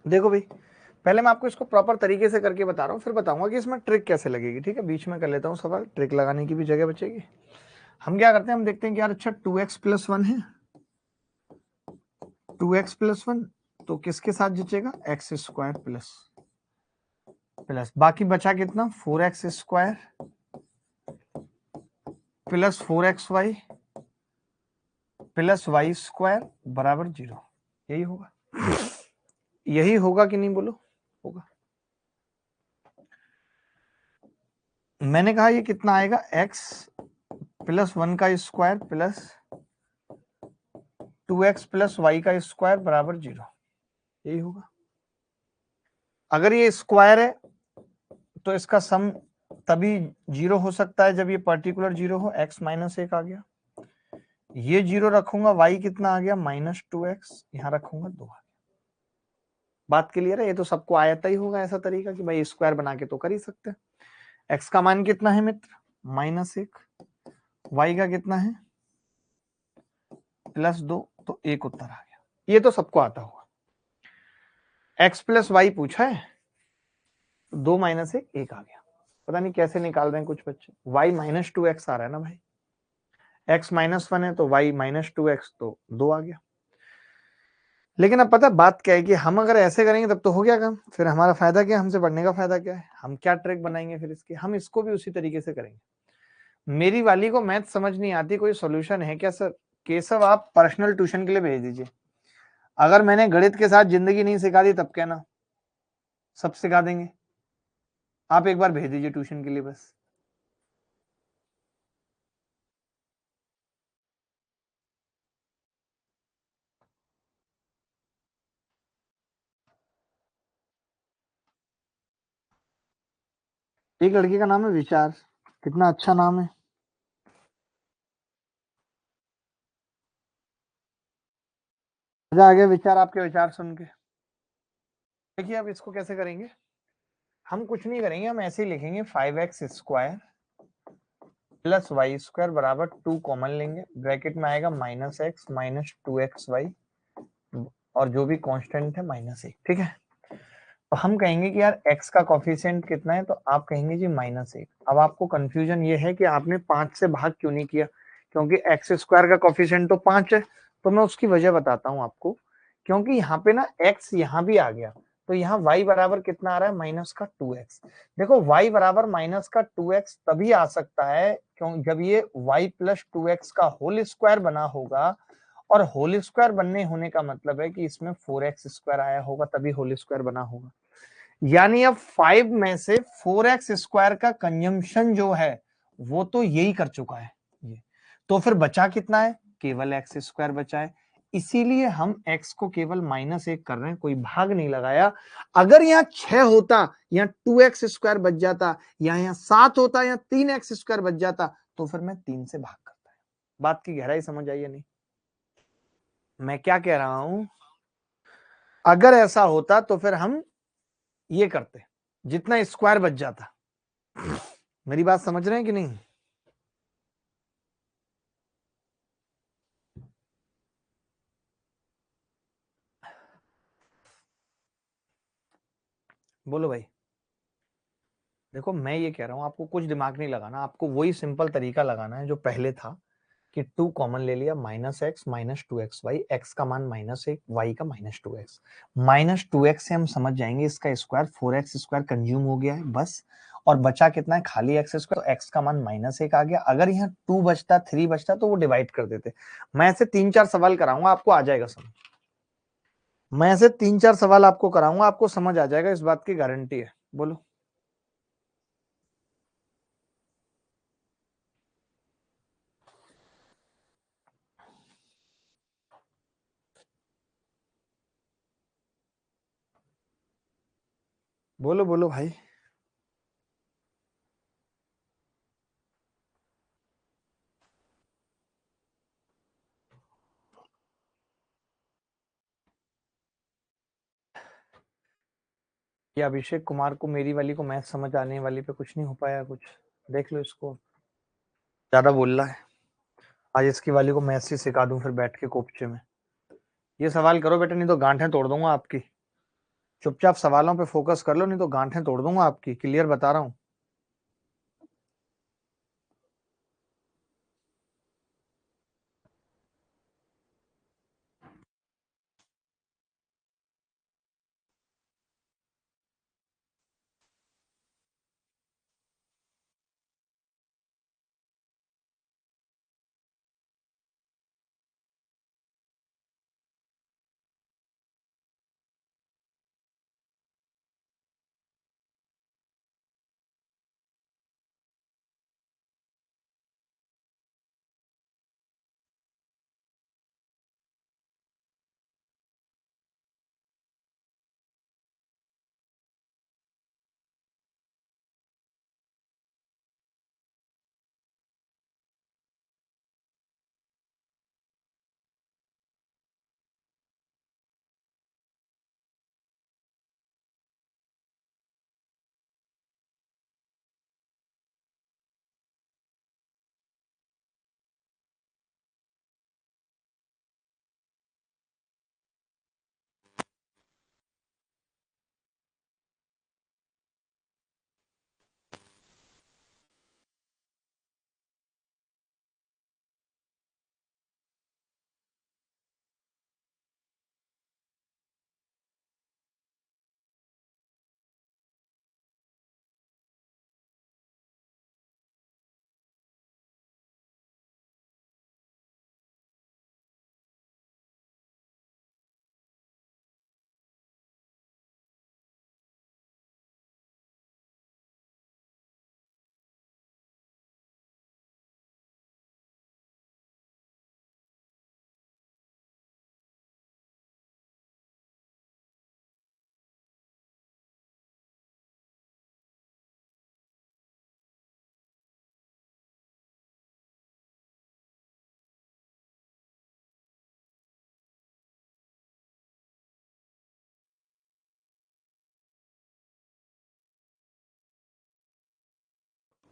देखो भाई, पहले मैं आपको इसको प्रॉपर तरीके से करके बता रहा हूँ, फिर बताऊंगा कि इसमें ट्रिक कैसे लगेगी। ठीक है, बीच में कर लेता हूँ सवाल, ट्रिक लगाने की भी जगह बचेगी। हम क्या करते हैं, हम देखते हैं कि यार अच्छा 2x+1 है, 2x+1 तो किसके साथ जचेगा? x² प्लस प्लस बाकी बचा कितना? 4x² plus 4xy plus y² बराबर 0। यही होगा, यही होगा कि नहीं बोलो? होगा। मैंने कहा ये कितना आएगा? x+1 का स्क्वायर प्लस 2x+y² बराबर 0। यही होगा। अगर ये स्क्वायर है तो इसका सम तभी 0 हो सकता है जब ये पर्टिकुलर 0 हो। x-1 आ गया, ये 0 रखूंगा, y कितना आ गया? -2x, यहां रखूंगा 2। बात क्लियर है? ये तो सबको आयता ही होगा ऐसा तरीका कि भाई स्क्वायर बना के तो कर ही सकते हैं। x का मान कितना है मित्र? -1, y का कितना है? +2, तो 1 उत्तर आ गया। ये तो सबको आता होगा। x+y पूछा है, 2 - 1 1 आ गया। पता नहीं कैसे निकाल रहे हैं कुछ बच्चे। y -2x आ रहा है ना भाई, x -1 है तो y -2x, तो 2 आ गया। लेकिन अब पता बात क्या है कि हम अगर ऐसे करेंगे तब तो हो गया काम, फिर हमारा फायदा क्या है? हमसे पढ़ने का फायदा क्या है? हम क्या ट्रिक बनाएंगे फिर इसकी? हम इसको भी उसी तरीके से करेंगे। मेरी वाली को मैथ समझ नहीं आती, कोई सॉल्यूशन है क्या सर? केशव आप पर्सनल ट्यूशन के लिए भेज दीजिए। अगर मैंने गणित के साथ जिंदगी नहीं सिखा दी तब कहना, सब सिखा देंगे। आप एक बार भेज दीजिए ट्यूशन के लिए बस। एक लड़के का नाम है विचार, कितना अच्छा नाम है। मजा आ गया विचार, आपके विचार सुन के। देखिए अब इसको कैसे करेंगे, हम कुछ नहीं करेंगे, हम ऐसे ही लिखेंगे 5x² प्लस y² बराबर 2 कॉमन लेंगे, ब्रैकेट में आएगा -x -2xy और जो भी कांस्टेंट है -1। ठीक है, तो हम कहेंगे कि यार x का कोफिशिएंट कितना है, तो आप कहेंगे जी -1। अब आपको कंफ्यूजन ये है कि आपने 5 से भाग क्यों नहीं किया, क्योंकि x² का कोफिशिएंट तो 5 है। तो मैं उसकी वजह बताता हूं आपको, क्योंकि यहाँ पे ना x यहाँ भी आ गया, तो यहाँ y बराबर कितना आ रहा है? -2x। देखो y बराबर -2x तभी आ सकता है क्यों, जब ये y + 2x का होल स्क्वायर बना होगा, और होल स्क्वायर बनने होने का मतलब है कि इसमें 4x² आया होगा, तभी होल स्क्वायर बना होगा। यानी अब 5 में से 4x² का कंजम्पशन जो है वो तो यही कर चुका है ये, तो फिर बचा कितना है? केवल x² बचा है। इसीलिए हम x को केवल -1 कर रहे हैं, कोई भाग नहीं लगाया। अगर यहाँ 6 होता, यहाँ 2x² बच जाता, या यहाँ 7 होता, यहाँ 3x² बच जाता, तो फिर मैं 3 से भाग करता है। बात की गहराई समझ आई या नहीं? मैं क्या कह रहा हूं, अगर ऐसा होता तो फिर हम ये करते, जितना स्क्वायर बच जाता। मेरी बात समझ रहे हैं कि नहीं? बोलो भाई। देखो मैं ये कह रहा हूं, आपको कुछ दिमाग नहीं लगाना, आपको वही सिंपल तरीका लगाना है जो पहले था। कि 2 कॉमन ले लिया, -x -2xy, x का मान -1, y का -2x। -2x से हम समझ जाएंगे इसका स्क्वायर 4x स्क्वायर कंज्यूम हो गया है बस, और बचा कितना है, खाली x स्क्वायर, तो x का मान -1 आ गया। अगर यहाँ 2 बचता, 3 बचता तो वो डिवाइड कर देते। मैं ऐसे 3-4 सवाल कराऊंगा, आपको आ जाएगा समझ। मैं ऐसे 3-4 सवाल आपको कराऊंगा, आपको समझ आ जाएगा, इस बात की गारंटी है। बोलो। बोलो बोलो भाई। ये अभिषेक कुमार को, मेरी वाली को मैथ समझ आने वाली पे कुछ नहीं हो पाया, कुछ देख लो इसको, ज्यादा बोल रहा है। आज इसकी वाली को मैथ से सिखा दूं फिर बैठ के कोपचे में। ये सवाल करो बेटा, नहीं तो गांठें तोड़ दूंगा आपकी। चुपचाप सवालों पे फोकस कर लो, नहीं तो गांठें तोड़ दूंगा आपकी, क्लियर बता रहा हूं।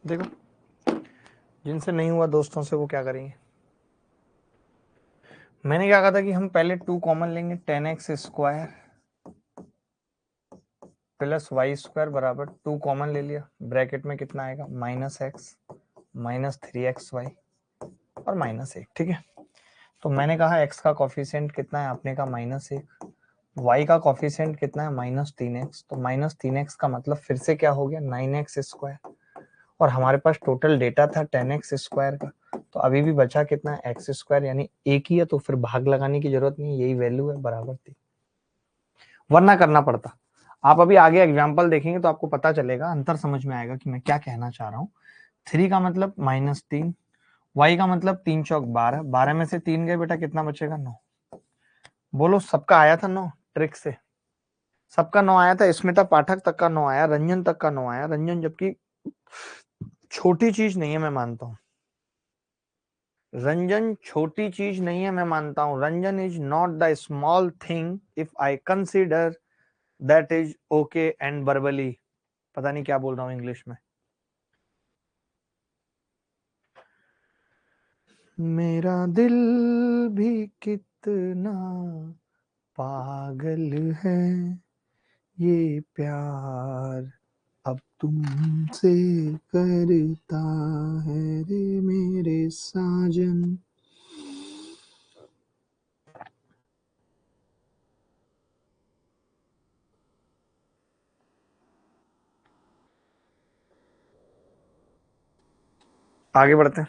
देखो, जिनसे नहीं हुआ दोस्तों से वो क्या करेंगे। मैंने क्या कहा था कि हम पहले 2 कॉमन लेंगे, 10x square plus Y square बराबर 2 कॉमन ले लिया, ब्रैकेट में कितना आएगा, -x -3xy और -1, ठीक है। तो मैंने कहा x का कॉफिशिएंट कितना है, आपने कहा -1, y का कॉफिशिएंट कितना है, -3x, तो -3x का मतलब फिर से क्या हो गया, 9x स्क्वायर, और हमारे पास टोटल डेटा था 10x स्क्वायर का, तो अभी भी बचा कितना है, x स्क्वायर, यानी एक ही है, तो फिर भाग लगाने की जरूरत नहीं, यही वैल्यू है, बराबर थी, वरना करना पड़ता। आप अभी आगे एग्जाम्पल देखेंगे तो आपको पता चलेगा, अंतर समझ में आएगा कि मैं क्या कहना चाह रहा हूँ। 3 का मतलब -3, y का मतलब 3 चौक 12, 12 में से 3 गए बेटा, कितना बचेगा, 9। बोलो, सबका आया था 9 ट्रिक से, सबका 9 आया था, स्मिता पाठक तक का 9 आया, रंजन तक का 9 आया, रंजन जबकि छोटी चीज नहीं है, मैं मानता हूं, रंजन छोटी चीज नहीं है, मैं मानता हूं, Ranjan is not the small thing if I consider that is okay and verbally. पता नहीं क्या बोल रहा हूं इंग्लिश में। मेरा दिल भी कितना पागल है, ये प्यार अब तुमसे करता है रे मेरे साजन। आगे बढ़ते हैं।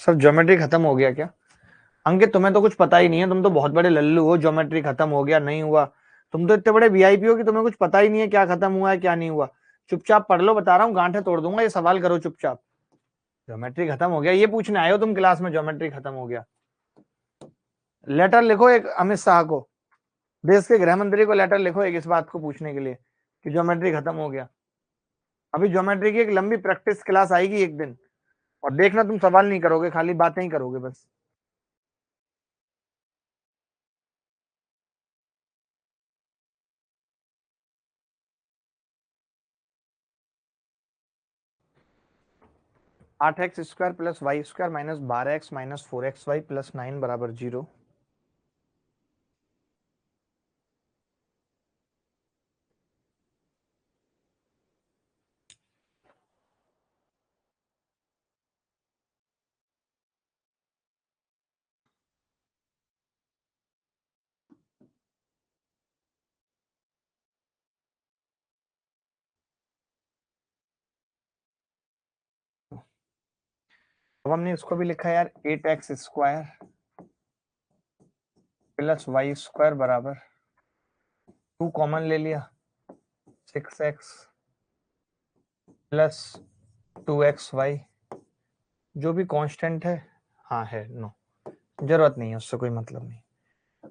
सर ज्योमेट्री खत्म हो गया क्या? अंकित तुम्हें तो कुछ पता ही नहीं है, तुम तो बहुत बड़े लल्लू हो, ज्योमेट्री खत्म हो गया नहीं हुआ। तुम तो इतने बड़े वीआईपी हो कि तुम्हें कुछ पता ही नहीं है क्या खत्म हुआ है क्या नहीं हुआ। चुपचाप पढ़ लो, बता रहा हूँ गांठे तोड़ दूंगा, ये सवाल करो चुपचाप। ज्योमेट्री खत्म हो गया ये पूछने आए हो तुम क्लास में, ज्योमेट्री खत्म हो गया? लेटर लिखो एक अमित शाह को, देश के गृह मंत्री को लेटर लिखो एक इस बात को पूछने के लिए कि ज्योमेट्री खत्म हो गया। अभी ज्योमेट्री की एक लंबी प्रैक्टिस क्लास आएगी एक दिन, और देखना तुम सवाल नहीं करोगे, खाली बातें ही करोगे बस। आठ x square plus Y square minus 12x minus 4xy plus 9 बराबर 0। अब हमने इसको भी लिखा यार 8x square plus Y square बराबर 2 कॉमन ले लिया 6x प्लस 2xy, जो भी कांस्टेंट है। हाँ है, नो जरूरत नहीं है, उससे कोई मतलब नहीं।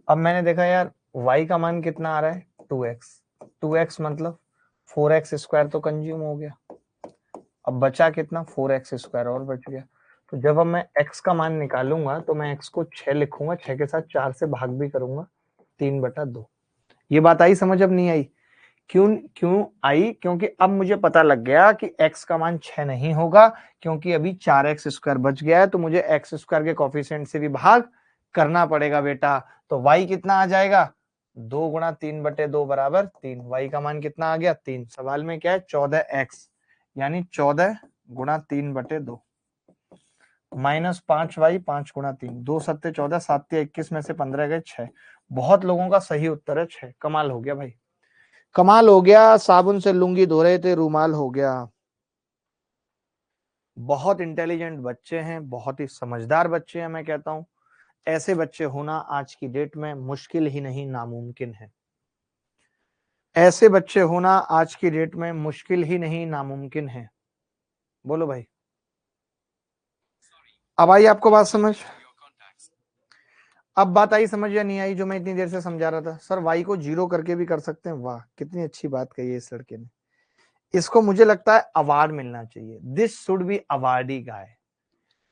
अब मैंने देखा यार y का मान कितना आ रहा है 2x, 2x मतलब 4x स्क्वायर तो कंज्यूम हो गया। अब बचा कितना 4x स्क्वायर और बच गया। तो जब अब मैं x का मान निकालूंगा तो मैं x को 6 लिखूंगा, 6 के साथ 4 से भाग भी करूंगा, 3/2। ये बात आई समझ? अब नहीं आई? क्यों क्यों आई? क्योंकि अब मुझे पता लग गया कि x का मान 6 नहीं होगा, क्योंकि अभी 4x स्क्वायर बच गया है, तो मुझे x स्क्वायर के कोफिशिएंट से भी भाग करना पड़ेगा बेटा। तो y कितना आ जाएगा 2 गुणा 3/2 बराबर 3। y का मान कितना आ गया 3। सवाल में क्या है 14x, यानी 14 गुणा 3/2 माइनस 5y 5 गुणा 3, 2 सत्ते 14, 7 21 में से 15 गए 6। बहुत लोगों का सही उत्तर है 6। कमाल हो गया भाई, कमाल हो गया। साबुन से लुंगी धो रहे थे, रूमाल हो गया। बहुत इंटेलिजेंट बच्चे हैं, बहुत ही समझदार बच्चे हैं, मैं कहता हूं ऐसे बच्चे होना आज की डेट में मुश्किल ही नहीं नामुमकिन है। ऐसे बच्चे होना आज की डेट में मुश्किल ही नहीं नामुमकिन है। बोलो भाई, अब आई आपको बात समझ? अब बात आई समझ या नहीं आई जो मैं इतनी देर से समझा रहा था? सर वाई को 0 करके भी कर सकते हैं। वाह कितनी अच्छी बात कही है इस लड़के ने। इसको मुझे लगता है अवार्ड मिलना चाहिए। दिस शुड बी अवार्डी गाय।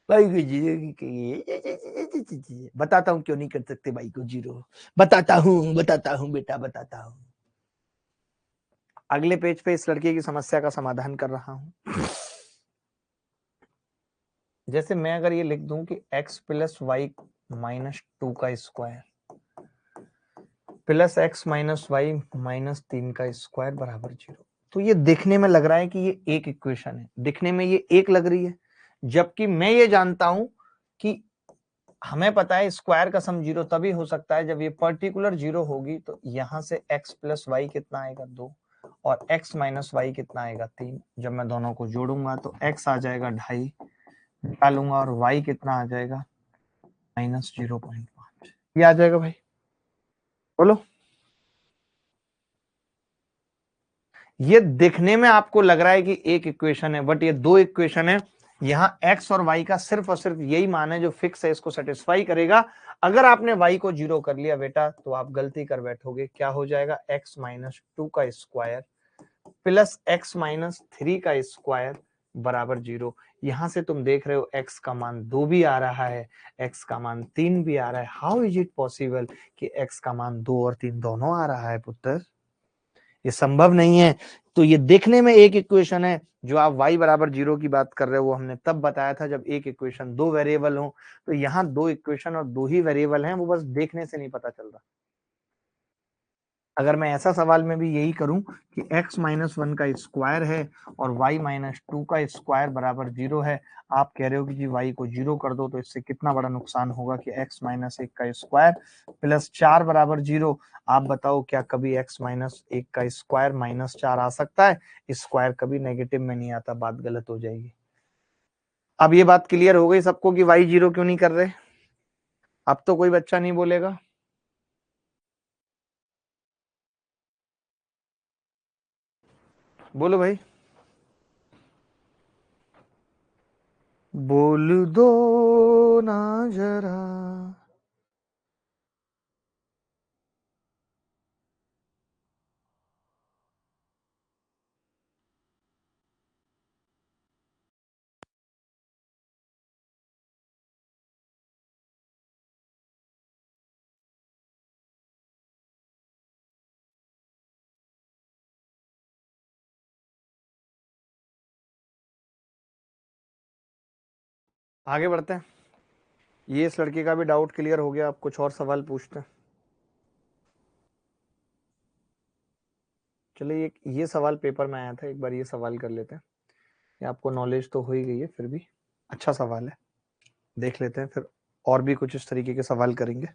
भाई को 0 की बताता हूँ क्यों नहीं कर सकते भाई को 0। बताता हूँ बेटा बताता हूँ। अगले पेज पे इस लड़के की समस्या का समाधान कर रहा हूं। जैसे मैं अगर ये लिख दूं कि x प्लस वाई माइनस 2 का square plus x minus y minus 3 का स्क्वायर बराबर 0, तो ये दिखने में लग रहा है कि ये एक इक्वेशन है, दिखने में ये एक लग रही है। जबकि मैं ये जानता हूं कि हमें पता है स्क्वायर का सम 0 तभी हो सकता है जब ये पर्टिकुलर 0 होगी। तो यहां से x प्लस वाई कितना आएगा 2 और x माइनस वाई कितना आएगा 3। जब मैं दोनों को जोड़ूंगा तो x आ जाएगा 2.5 निकालूंगा और y कितना आ जाएगा माइनस 0.5। ये आ जाएगा भाई, बोलो। ये दिखने में आपको लग रहा है कि एक इक्वेशन है, बट ये दो इक्वेशन है। यहाँ x और y का सिर्फ और सिर्फ यही मान है जो फिक्स है, इसको सेटिस्फाई करेगा। अगर आपने y को 0 कर लिया बेटा तो आप गलती कर बैठोगे। क्या हो जाएगा x माइनस 2 का स्क्वायर प्लस x माइनस 3 का स्क्वायर बराबर 0। यहां से तुम देख रहे हो x का मान 2 भी आ रहा है, x का मान 3 भी आ रहा है। हाउ इज इट पॉसिबल कि x का मान 2 और 3 दोनों आ रहा है पुत्र? ये संभव नहीं है। तो ये देखने में एक इक्वेशन है। जो आप y बराबर 0 की बात कर रहे हो वो हमने तब बताया था जब एक इक्वेशन दो वेरिएबल हो। तो यहाँ दो इक्वेशन और दो ही वेरिएबल हैं, वो बस देखने से नहीं पता चल रहा। अगर मैं ऐसा सवाल में भी यही करूं कि x माइनस 1 का स्क्वायर है और y माइनस 2 का स्क्वायर बराबर 0 है, आप कह रहे हो कि जी y को 0 कर दो, तो इससे कितना बड़ा नुकसान होगा कि x माइनस 1 का स्क्वायर प्लस 4 बराबर 0। आप बताओ क्या कभी x माइनस 1 का स्क्वायर माइनस 4 आ सकता है? स्क्वायर कभी नेगेटिव में नहीं आता, बात गलत हो जाएगी। अब ये बात क्लियर हो गई सबको कि y 0 क्यों नहीं कर रहे? अब तो कोई बच्चा नहीं बोलेगा। बोलो भाई, बोल दो ना जरा। आगे बढ़ते हैं। ये इस लड़के का भी डाउट क्लियर हो गया। आप कुछ और सवाल पूछते हैं। चलिए ये सवाल पेपर में आया था, एक बार ये सवाल कर लेते हैं। ये आपको नॉलेज तो हो ही गई है, फिर भी अच्छा सवाल है, देख लेते हैं। फिर और भी कुछ इस तरीके के सवाल करेंगे।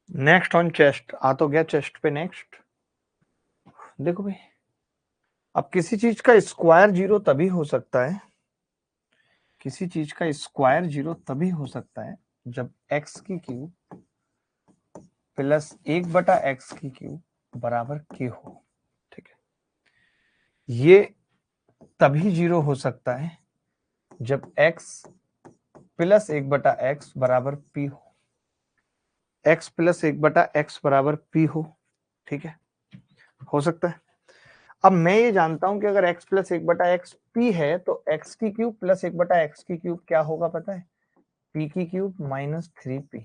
नेक्स्ट ऑन चेस्ट आ तो गया, चेस्ट पे नेक्स्ट। देखो भाई, अब किसी चीज का स्क्वायर जीरो तभी हो सकता है, किसी चीज का स्क्वायर जीरो तभी हो सकता है जब एक्स की क्यूब प्लस 1/x की क्यूब बराबर के हो। ठीक है, ये तभी जीरो हो सकता है जब x प्लस 1/x बराबर p हो, x प्लस 1/x बराबर p हो। ठीक है, हो सकता है। अब मैं ये जानता हूं कि अगर x प्लस 1/x p है तो x की क्यूब प्लस 1/x की क्यूब क्या होगा पता है? p की क्यूब माइनस 3p।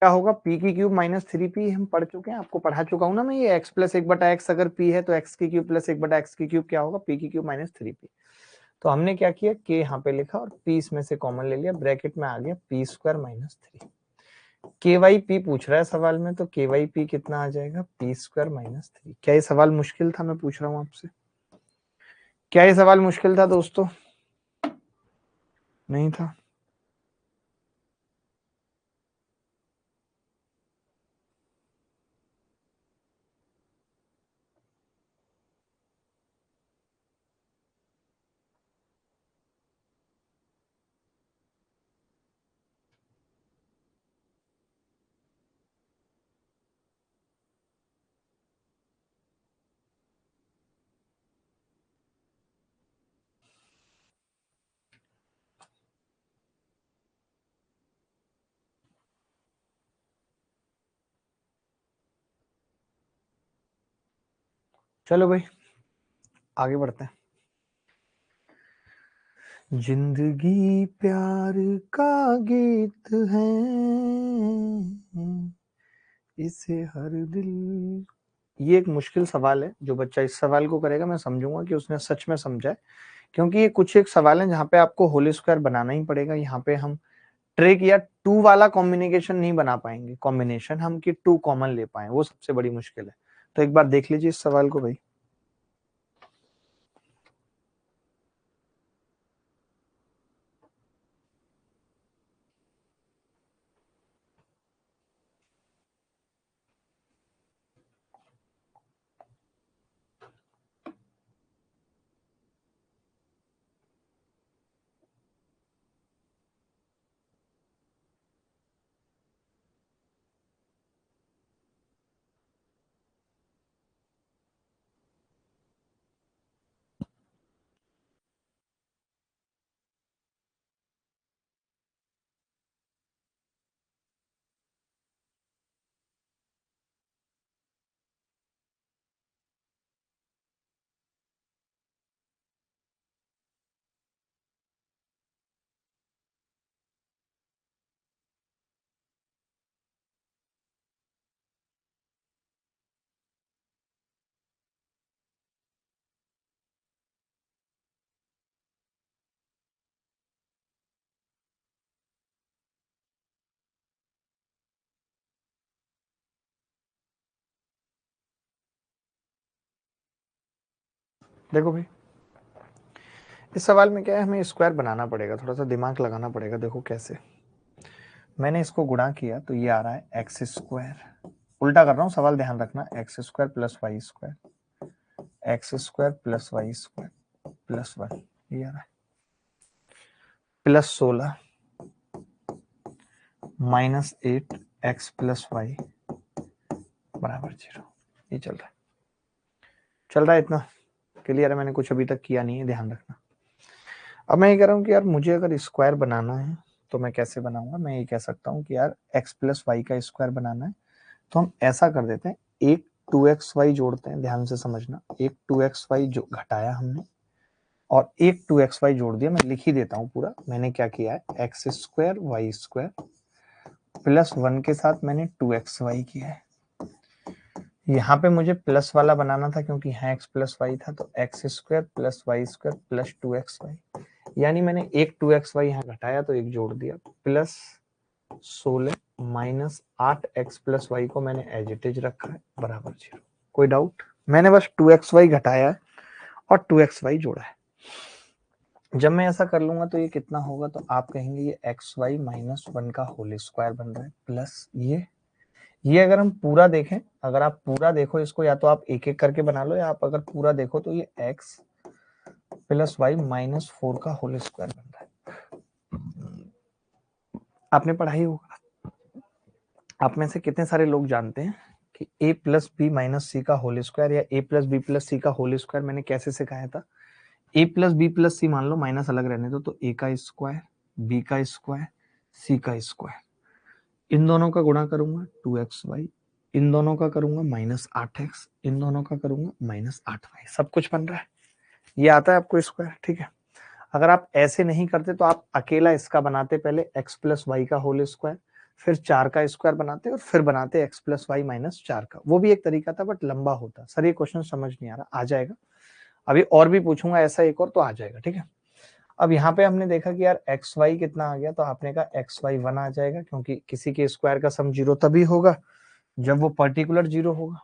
क्या होगा? p की क्यूब माइनस 3p हम पढ़ चुके हैं, आपको पढ़ा चुका हूं ना मैं। ये x प्लस 1/x अगर p है तो x की क्यूब प्लस 1/x की क्यूब क्या होगा? p की क्यूब माइनस 3p। तो हमने क्या किया, k यहाँ पे लिखा और p इसमें से कॉमन ले लिया, ब्रैकेट में आ गया p स्क्वायर माइनस 3। के वाई पी पूछ रहा है सवाल में, तो के वाई पी कितना आ जाएगा? P square minus 3। क्या ये सवाल मुश्किल था? मैं पूछ रहा हूँ आपसे, क्या ये सवाल मुश्किल था दोस्तों? नहीं था। चलो भाई आगे बढ़ते हैं। जिंदगी प्यार का गीत है, इसे हर दिल। ये एक मुश्किल सवाल है, जो बच्चा इस सवाल को करेगा मैं समझूंगा कि उसने सच में समझा है, क्योंकि ये कुछ एक सवाल है जहाँ पे आपको होल स्क्वायर बनाना ही पड़ेगा। यहाँ पे हम ट्रिक या टू वाला कॉम्बिनेशन नहीं बना पाएंगे, कॉम्बिनेशन हम कि टू कॉमन ले पाए, वो सबसे बड़ी मुश्किल है। तो एक बार देख लीजिए इस सवाल को भाई। देखो भाई, इस सवाल में क्या है, हमें स्क्वायर बनाना पड़ेगा, थोड़ा सा दिमाग लगाना पड़ेगा। देखो कैसे, मैंने इसको गुणा किया तो ये आ रहा है एक्स स्क्वायर, उल्टा कर रहा हूँ सवाल, ध्यान रखना, x square plus Y square, x square plus Y square plus 1, ये आ रहा है plus 16 minus 8 x plus y बराबर 0। ये चल रहा है इतना क्लियर है? मैंने कुछ अभी तक किया नहीं है, ध्यान रखना। अब मैं ये कह रहा हूँ कि यार मुझे अगर स्क्वायर बनाना है तो मैं कैसे बनाऊंगा? मैं ये कह सकता हूँ कि यार एक्स प्लस वाई का स्क्वायर बनाना है तो हम ऐसा कर देते हैं, एक 2xy जोड़ते हैं, ध्यान से समझना, एक 2xy जो घटाया हमने और एक 2xy जोड़ दिया। मैं लिख ही देता हूँ पूरा, मैंने क्या किया है, x square y square plus 1 के साथ मैंने 2xy किया है। यहाँ पे मुझे प्लस वाला बनाना था क्योंकि यहाँ एक्स प्लस वाई था, तो x square plus Y square plus 2xy, यानी मैंने एक 2xy यहाँ घटाया तो एक जोड़ दिया, plus 16 minus 8x plus Y को मैंने एज इट इज रखा है बराबर 0। कोई डाउट? मैंने बस 2xy घटाया है और 2xy जोड़ा है। जब मैं ऐसा कर लूंगा तो ये कितना होगा, तो आप कहेंगे ये xy माइनस 1 का होल स्क्वायर बन रहा है, प्लस ये अगर हम पूरा देखें, अगर आप पूरा देखो इसको, या तो आप एक एक करके बना लो, या आप अगर पूरा देखो तो ये x प्लस वाई माइनस 4 का होल स्क्वायर बन रहा है। आपने पढ़ाई होगा, आप में से कितने सारे लोग जानते हैं कि a प्लस बी माइनस सी का होल स्क्वायर या a प्लस बी प्लस सी का होल स्क्वायर मैंने कैसे सिखाया था? a प्लस बी प्लस सी मान लो, माइनस अलग रहने दो, तो a का स्क्वायर, b का स्क्वायर, c का स्क्वायर, इन दोनों का गुणा करूंगा 2xy, इन दोनों का करूंगा माइनस 8x, इन दोनों का करूंगा माइनस 8y, सब कुछ बन रहा है। ये आता है आपको स्क्वायर, ठीक है? अगर आप ऐसे नहीं करते तो आप अकेला इसका बनाते, पहले x प्लस वाई का होल स्क्वायर, फिर 4 का स्क्वायर बनाते और फिर बनाते x प्लस वाई माइनस 4 का। वो भी एक तरीका था बट लंबा होता। सर ये क्वेश्चन समझ नहीं आ रहा, आ जाएगा अभी और भी पूछूंगा ऐसा एक और, तो आ जाएगा, ठीक है? अब यहाँ पे हमने देखा कि यार एक्स वाई कितना आ गया, तो आपने कहा एक्स वाई 1 आ जाएगा, क्योंकि किसी के स्क्वायर का सम 0 तभी होगा जब वो पर्टिकुलर 0 होगा।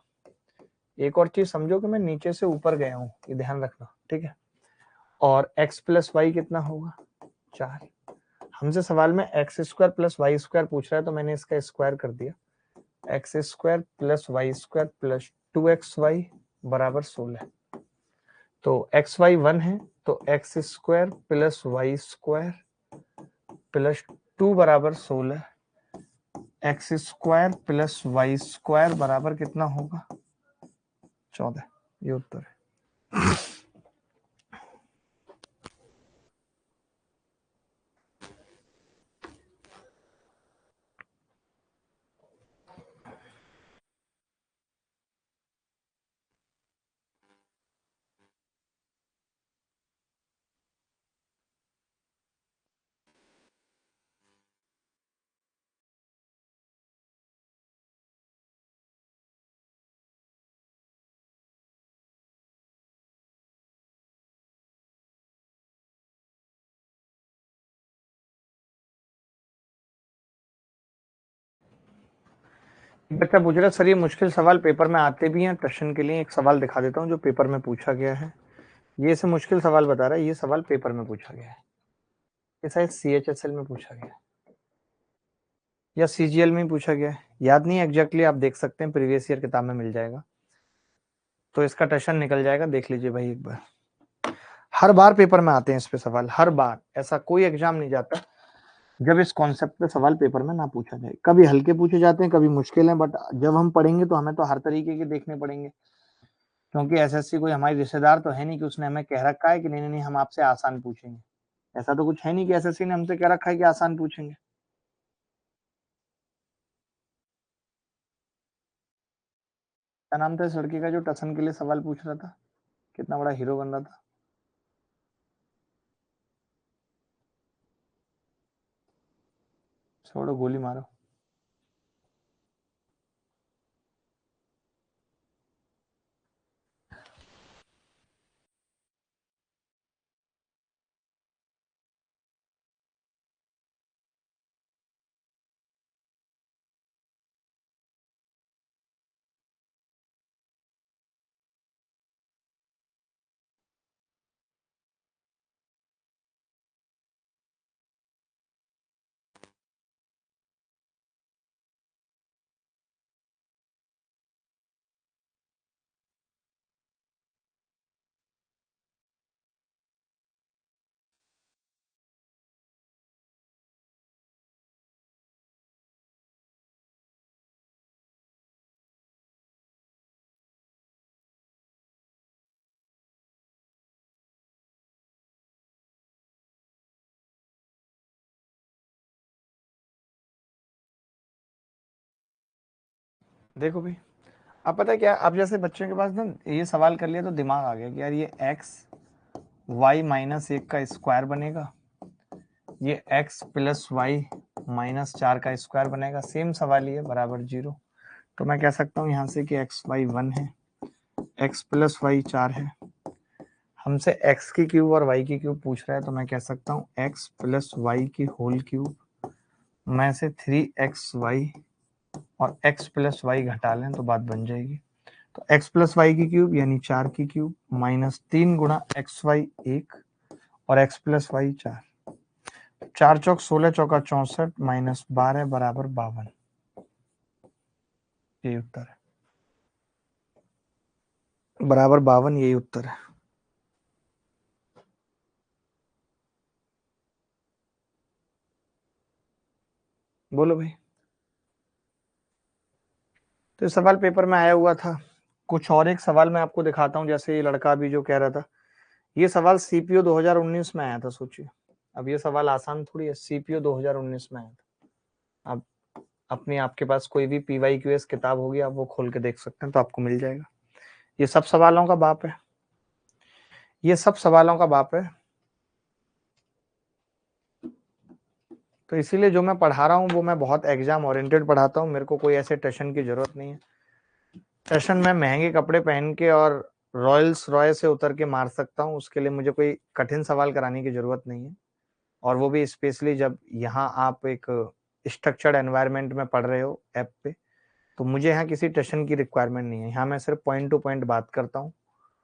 एक और चीज समझो कि मैं नीचे से ऊपर गया हूँ, ये ध्यान रखना, ठीक है? और x प्लस वाई कितना होगा, 4। हमसे सवाल में x square plus Y square पूछ रहा है, तो मैंने इसका स्क्वायर कर दिया, x square plus Y square plus 2xy बराबर 16। तो एक्स वाई 1 है, तो x square plus Y square plus 2 बराबर 16, x square plus Y square बराबर कितना होगा, 14। ये उत्तर है। बच्चा पूछ रहा है सर ये मुश्किल सवाल पेपर में आते भी हैं, प्रश्न के लिए एक सवाल दिखा देता हूँ जो पेपर में पूछा गया है। ये से मुश्किल सवाल बता रहा है, ये सवाल पेपर में पूछा गया है, ये शायद CHSL में पूछा गया है या CGL में पूछा गया है, याद नहीं एग्जैक्टली, आप देख सकते हैं प्रीवियस ईयर किताब में मिल जाएगा, तो इसका टशन निकल जाएगा, देख लीजिए भाई एक बार। हर बार पेपर में आते हैं इस पे सवाल, हर बार, ऐसा कोई एग्जाम नहीं जाता जब इस कॉन्सेप्ट पे सवाल पेपर में ना पूछा जाए। कभी हल्के पूछे जाते हैं, कभी मुश्किल है, बट जब हम पढ़ेंगे तो हमें तो हर तरीके के देखने पड़ेंगे, क्योंकि एसएससी कोई हमारी रिश्तेदार तो है नहीं कि उसने हमें कह रखा है कि नहीं नहीं नहीं हम आपसे आसान पूछेंगे। ऐसा तो कुछ है नहीं कि एसएससी ने हमसे कह रखा है कि आसान पूछेंगे। क्या नाम था इस लड़के का जो टसन के लिए सवाल पूछ रहा था, कितना बड़ा हीरो बन रहा था? छोड़ो, गोली मारो। देखो भाई, अब पता है क्या, अब जैसे बच्चों के पास ना ये सवाल कर लिया तो दिमाग आ गया कि यार ये x y माइनस 1 का स्क्वायर बनेगा, ये x प्लस वाई माइनस 4 का स्क्वायर बनेगा, सेम सवाल ही है, बराबर 0। तो मैं कह सकता हूँ यहाँ से कि एक्स वाई 1 है, x प्लस वाई 4 है, हमसे x की क्यूब और y की क्यूब पूछ रहा है, तो मैं कह सकता हूँ x प्लस वाई की होल क्यूब में से 3xy और x प्लस वाई घटा लें तो बात बन जाएगी। तो x प्लस वाई की क्यूब यानी 4 की क्यूब माइनस 3 गुणा एक्स वाई 1 और x प्लस वाई 4, 4 चौक 16 चौका 64 माइनस 12 बराबर 52। यही उत्तर है, बराबर 52, यही उत्तर है। बोलो भाई। तो ये सवाल पेपर में आया हुआ था। कुछ और एक सवाल मैं आपको दिखाता हूँ, जैसे ये लड़का अभी जो कह रहा था, ये सवाल सीपीओ 2019 में आया था, सोचिए। अब ये सवाल आसान थोड़ी है, सीपीओ 2019 में आया था। अब अपनी आपके पास कोई भी पीवाईक्यूएस किताब होगी, आप वो खोल के देख सकते हैं तो आपको मिल जाएगा। ये सब सवालों का बाप है, ये सब सवालों का बाप है। तो इसीलिए जो मैं पढ़ा रहा हूँ वो मैं बहुत एग्जाम ओरिएंटेड पढ़ाता हूँ, मेरे को कोई ऐसे टशन की जरूरत नहीं है। टशन में महंगे कपड़े पहन के और रॉयल्स रॉय से उतर के मार सकता हूँ, उसके लिए मुझे कोई कठिन सवाल कराने की जरूरत नहीं है। और वो भी स्पेशली जब यहाँ आप एक स्ट्रक्चर्ड एनवायरनमेंट में पढ़ रहे हो ऐप पे, तो मुझे यहाँ किसी टशन की रिक्वायरमेंट नहीं है। यहाँ मैं सिर्फ पॉइंट टू पॉइंट बात करता हूँ।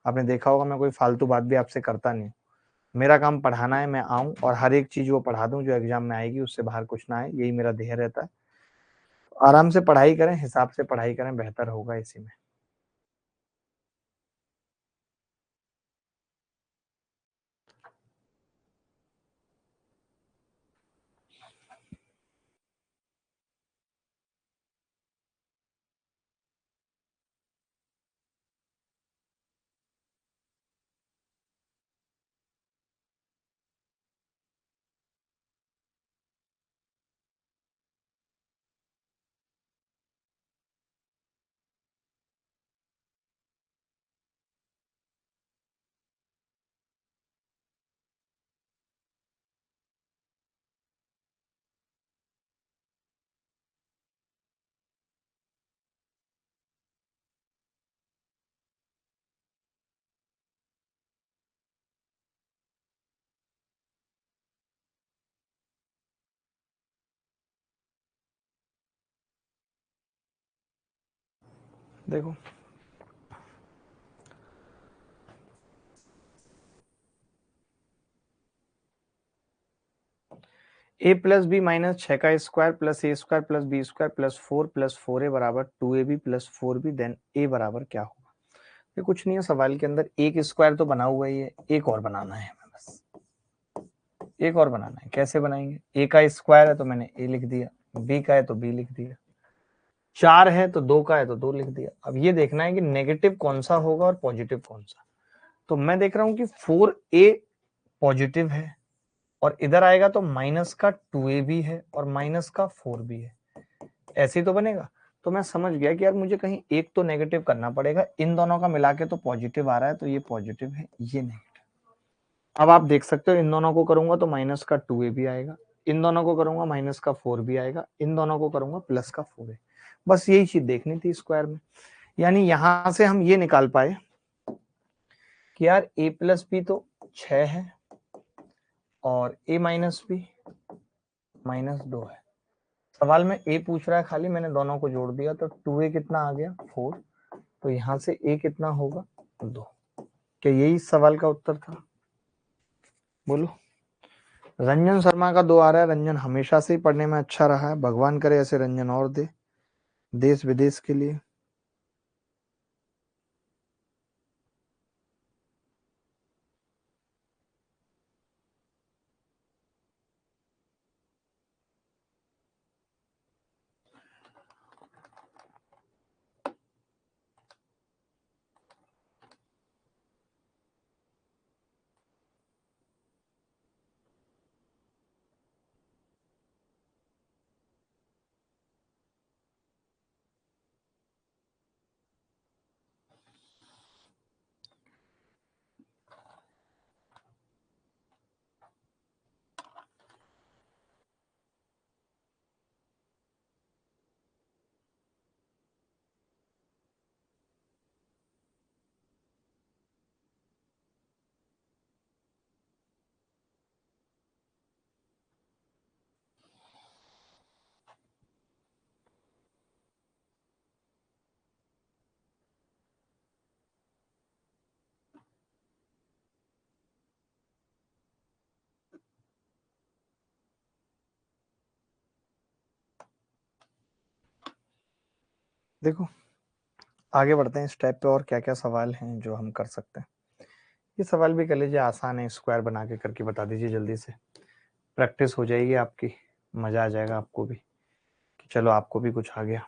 आपने देखा होगा मैं कोई फालतू बात भी आपसे करता नहीं हूँ। मेरा काम पढ़ाना है, मैं आऊँ और हर एक चीज वो पढ़ा दूं जो एग्जाम में आएगी, उससे बाहर कुछ ना आए, यही मेरा ध्येय रहता है। आराम से पढ़ाई करें, हिसाब से पढ़ाई करें, बेहतर होगा इसी में। देखो, ए प्लस बी माइनस 6 का square plus A square plus B square plus 4 A बराबर 2ab प्लस 4b, देन ए बराबर क्या होगा। ये कुछ नहीं है, सवाल के अंदर एक स्क्वायर तो बना हुआ ही है, एक और बनाना है हमें, बस एक और बनाना है। कैसे बनाएंगे, ए का स्क्वायर है तो मैंने ए लिख दिया, बी का है तो बी लिख दिया, 4 है तो 2 का है तो 2 लिख दिया। अब ये देखना है कि नेगेटिव कौन सा होगा और पॉजिटिव कौन सा। तो मैं देख रहा हूं कि 4a पॉजिटिव है और इधर आएगा तो माइनस का 2a भी है और माइनस का 4 भी है, ऐसे ही तो बनेगा। तो मैं समझ गया कि यार मुझे कहीं एक तो नेगेटिव करना पड़ेगा, इन दोनों का मिला के तो पॉजिटिव आ रहा है, तो ये पॉजिटिव है, ये नेगेटिव। अब आप देख सकते हो, इन दोनों को करूंगा तो माइनस का 2a भी आएगा, इन दोनों को करूंगा माइनस का 4 भी आएगा, इन दोनों को करूंगा प्लस का 4a। बस यही चीज देखनी थी स्क्वायर में। यानी यहां से हम ये निकाल पाए कि यार a प्लस बी तो 6 है और a माइनस बी -2 है। सवाल में a पूछ रहा है खाली, मैंने दोनों को जोड़ दिया तो 2a कितना आ गया 4, तो यहां से a कितना होगा 2। क्या यही सवाल का उत्तर था, बोलो। रंजन शर्मा का 2 आ रहा है। रंजन हमेशा से ही पढ़ने में अच्छा रहा है, भगवान करे ऐसे रंजन और दे देश विदेश के लिए। देखो आगे बढ़ते हैं इस टाइप पे, और क्या क्या सवाल हैं जो हम कर सकते हैं। ये सवाल भी कर लीजिए, आसान है, स्क्वायर बना के करके बता दीजिए जल्दी से, प्रैक्टिस हो जाएगी आपकी, मजा आ जाएगा आपको भी कि चलो आपको भी कुछ आ गया।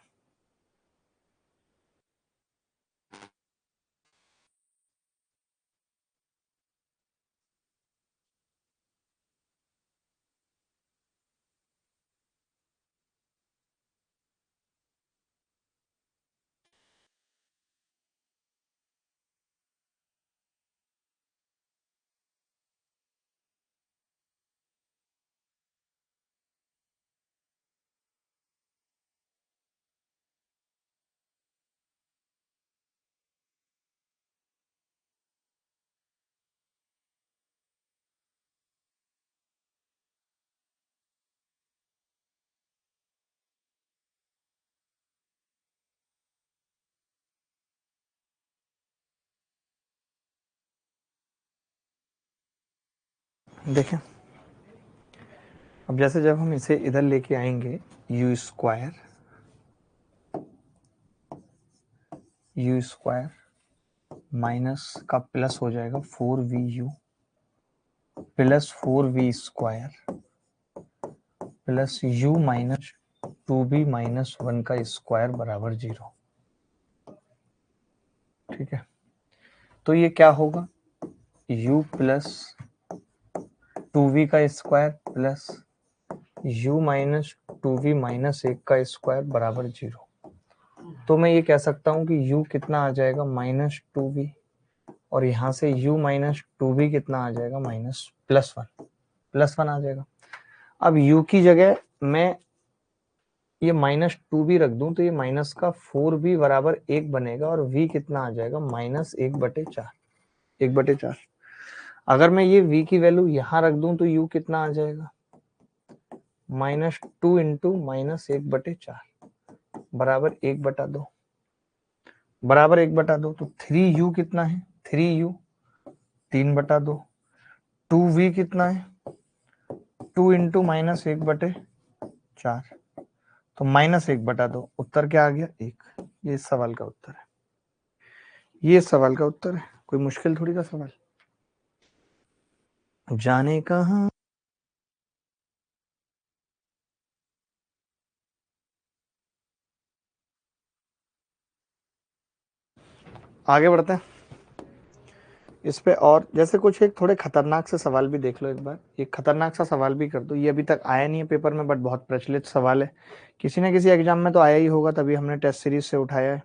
देखें अब जैसे जब हम इसे इधर लेके आएंगे, यू स्क्वायर माइनस का प्लस हो जाएगा 4vu plus 4v square plus u minus 2b minus 1 का स्क्वायर बराबर 0। ठीक है, तो ये क्या होगा, u प्लस 2v का square plus u minus 2v minus 1 का स्क्वायर बराबर 0। तो मैं ये कह सकता हूं कि u कितना आ जाएगा, माइनस 2v, और यहां से u माइनस 2v कितना आ जाएगा, माइनस +1 आ जाएगा। अब u की जगह मैं ये माइनस 2b रख दूं तो ये माइनस का 4b बराबर 1 बनेगा, और v कितना आ जाएगा, माइनस 1/4। अगर मैं ये v की वैल्यू यहां रख दूं तो u कितना आ जाएगा, -2 इंटू -1/4 बराबर 1/2 बराबर 1/2। तो 3u कितना है, 3u 3/2। 2v कितना है, 2 इंटू -1/4, तो -1/2। उत्तर क्या आ गया, 1। ये इस सवाल का उत्तर है, ये सवाल का उत्तर है, कोई मुश्किल थोड़ी का सवाल। जाने कहां आगे बढ़ते हैं इस पे, और जैसे कुछ एक थोड़े खतरनाक से सवाल भी देख लो एक बार। एक खतरनाक सा सवाल भी कर दो, ये अभी तक आया नहीं है पेपर में, बट बहुत प्रचलित सवाल है, किसी न किसी एग्जाम में तो आया ही होगा, तभी हमने टेस्ट सीरीज से उठाया है।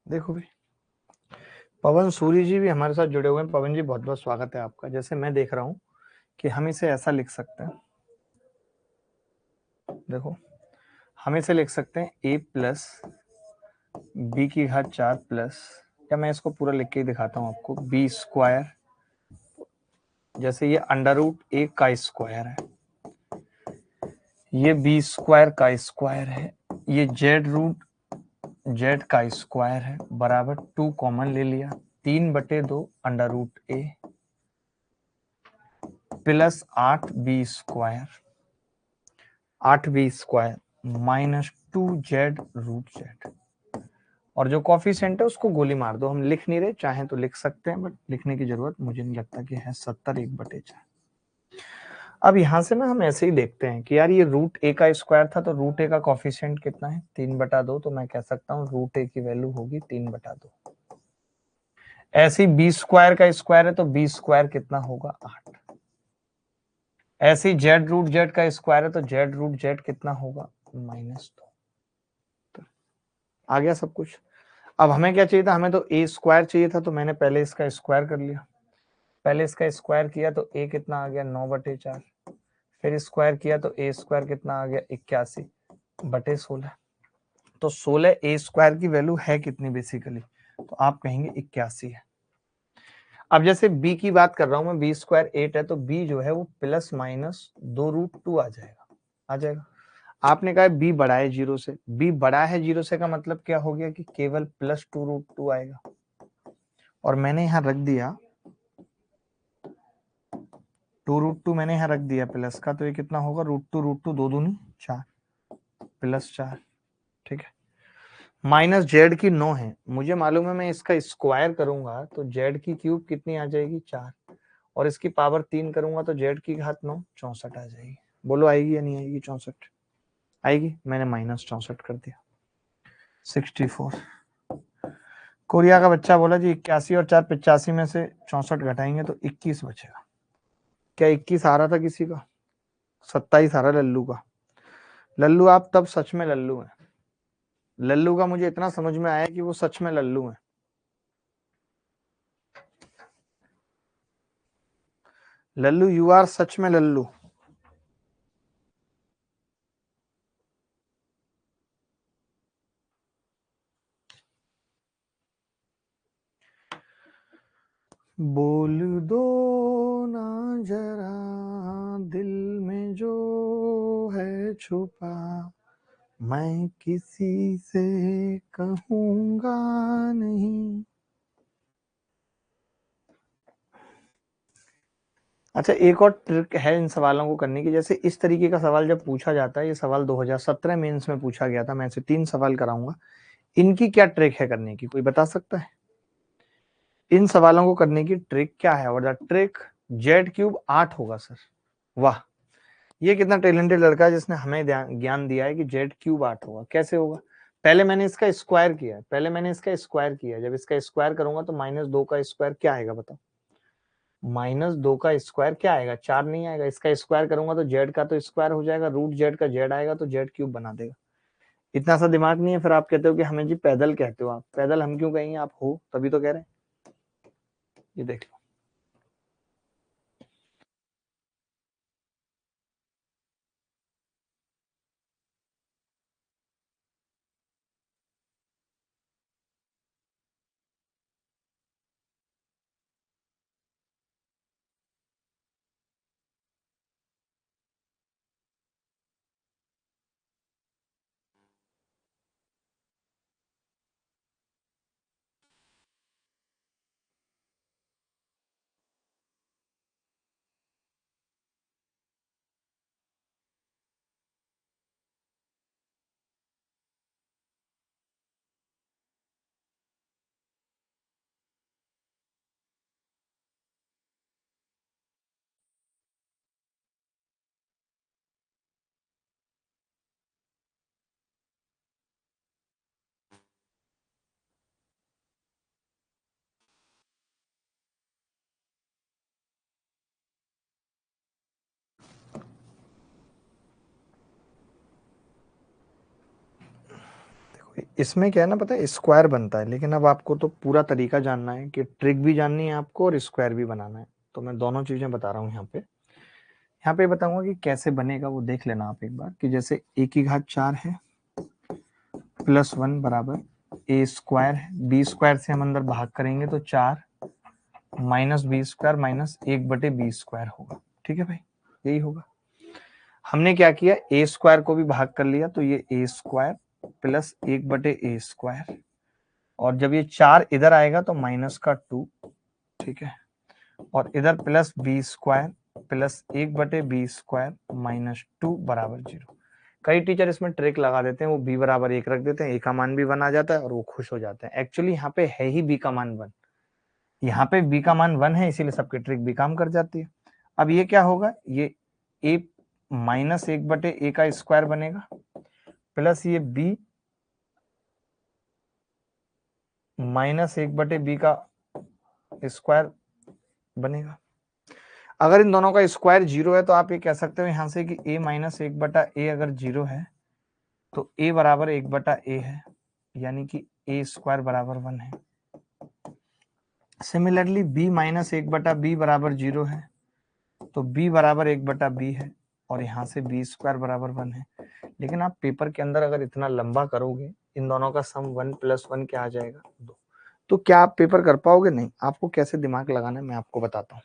देखो भाई, पवन सूरी जी भी हमारे साथ जुड़े हुए हैं। पवन जी बहुत बहुत स्वागत है आपका। जैसे मैं देख रहा हूं कि हम इसे ऐसा लिख सकते हैं, देखो हम इसे लिख सकते हैं a प्लस बी की घात 4 प्लस, या मैं इसको पूरा लिख के ही दिखाता हूं आपको, बी स्क्वायर, जैसे ये अंडर रूट 1 का स्क्वायर है, ये बी स्क्वायर का स्क्वायर है, ये जेड रूट जेड का स्क्वायर है, बराबर 2 कॉमन ले लिया, 3/2 under root A plus 8b square minus 2z root Z, और जो कॉफिशिएंट है उसको गोली मार दो। हम लिख नहीं रहे, चाहे तो लिख सकते हैं, बट लिखने की जरूरत मुझे नहीं लगता कि है, 70 1/4। अब यहां से ना हम ऐसे ही देखते हैं कि यार ये रूट ए का स्क्वायर था, तो रूट ए का कॉफिशिएंट कितना है, 3/2, तो मैं कह सकता हूँ रूट ए की वैल्यू होगी 3/2। ऐसे ही बी स्क्वायर का स्क्वायर है, तो बी स्क्वायर कितना होगा, 8। ऐसे ही जेड रूट जेड का स्क्वायर है तो जेड रूट जेड कितना होगा, -2। आ गया सब कुछ। अब हमें क्या चाहिए था, हमें तो ए स्क्वायर चाहिए था, तो मैंने पहले इसका स्क्वायर कर लिया। पहले इसका स्क्वायर किया तो ए कितना आ गया, 9/4। फिर स्क्वायर किया तो ए स्क्वायर कितना आ गया, 81/16। तो 16 ए स्क्वायर की वैल्यू है कितनी बेसिकली, तो आप कहेंगे 81 है। अब जैसे b की बात कर रहा हूं मैं, b स्क्वायर 8 है, तो b जो है वो +-2√2 आ जाएगा। आपने कहा b बड़ा है 0 से, b बड़ा है 0 से का मतलब क्या हो गया कि केवल +2√2 आएगा। और मैंने यहां रख दिया 2√2, मैंने यहां रख दिया प्लस का, तो ये कितना होगा, √2 2 दूनी 4 +4। ठीक है। माइनस जेड की 9 है, मुझे मालूम है मैं इसका स्क्वायर करूंगा तो जेड की क्यूब कितनी आ जाएगी, 4, और इसकी पावर 3 करूंगा तो जेड की घात 9, 64 आ जाएगी। बोलो आएगी या नहीं आएगी, 64 आएगी। मैंने -64 कर दिया, 64। कोरिया का बच्चा बोला जी 81 और 4 85 में से 64 घटाएंगे तो 21 बचेगा। क्या 21 आ रहा था किसी का, 27 आ रहा लल्लू का। लल्लू आप तब सच में लल्लू हैं। लल्लू का मुझे इतना समझ में आया कि वो सच में लल्लू हैं। लल्लू, यू आर सच में लल्लू। बोल दो ना जरा दिल में जो है छुपा, मैं किसी से कहूंगा नहीं। अच्छा, एक और ट्रिक है इन सवालों को करने की। जैसे इस तरीके का सवाल जब पूछा जाता है, ये सवाल 2017 मेंस में पूछा गया था, मैं ऐसे 3 सवाल कराऊंगा। इनकी क्या ट्रिक है करने की, कोई बता सकता है? इन सवालों को करने की ट्रिक क्या है? और द ट्रिक Z³ 8 होगा सर। वाह, ये कितना टैलेंटेड लड़का है जिसने हमें ज्ञान दिया है कि Z³ 8 होगा। कैसे होगा? पहले मैंने इसका स्क्वायर किया है, जब इसका स्क्वायर करूंगा तो -2 का स्क्वायर क्या आएगा बताओ? -2 का स्क्वायर क्या आएगा, 4 नहीं आएगा। इसका स्क्वायर करूंगा तो जेड का तो स्क्वायर हो जाएगा, रूट जेड का जेड आएगा तो Z³ बना देगा। इतना सा दिमाग नहीं है, फिर आप कहते हो कि हमें जी पैदल कहते हो। आप पैदल हम क्यों कहेंगे, आप हो तभी तो कह रहे हैं। ये देख लो, इसमें क्या है ना, पता है स्क्वायर बनता है, लेकिन अब आपको तो पूरा तरीका जानना है कि ट्रिक भी जाननी है आपको और स्क्वायर भी बनाना है। तो मैं दोनों चीजें बता रहा हूँ यहाँ पे बताऊंगा कि कैसे बनेगा, वो देख लेना आप एक बार। कि जैसे a की घात 4 है +1 बराबर a स्क्वायर है, b स्क्वायर से हम अंदर भाग करेंगे तो 4 -b स्क्वायर -1/b स्क्वायर होगा। ठीक है भाई, यही होगा। हमने क्या किया, a स्क्वायर को भी भाग कर लिया तो ये a स्क्वायर +1/a स्क्वायर, और जब ये 4 इधर आएगा तो -2। ठीक है, और इधर +b स्क्वायर +1/b स्क्वायर -2 बराबर 0। कई टीचर इसमें ट्रिक लगा देते हैं, वो b बराबर 1 रख देते हैं, a का मान भी 1 आ जाता है और वो खुश हो जाते हैं। एक्चुअली यहाँ पे है ही b का मान 1, यहाँ पे b का मान 1 है, इसीलिए सबकी ट्रिक भी काम कर जाती है। अब ये क्या होगा, ये a -1/a का स्क्वायर बनेगा प्लस ये b -1/b का स्क्वायर बनेगा। अगर इन दोनों का स्क्वायर 0 है तो आप ये कह सकते हो यहां से कि a माइनस 1/a अगर 0 है तो a बराबर 1/a है, यानी कि a स्क्वायर बराबर 1 है। सिमिलरली b माइनस 1/b बराबर 0 है तो b बराबर 1/b है, और यहाँ से b स्क्वायर बराबर 1 है। लेकिन आप पेपर के अंदर अगर इतना लंबा करोगे, इन दोनों का सम 1 + 1 क्या आ जाएगा 2, तो क्या आप पेपर कर पाओगे? नहीं। आपको कैसे दिमाग लगाना है मैं आपको बताता हूँ।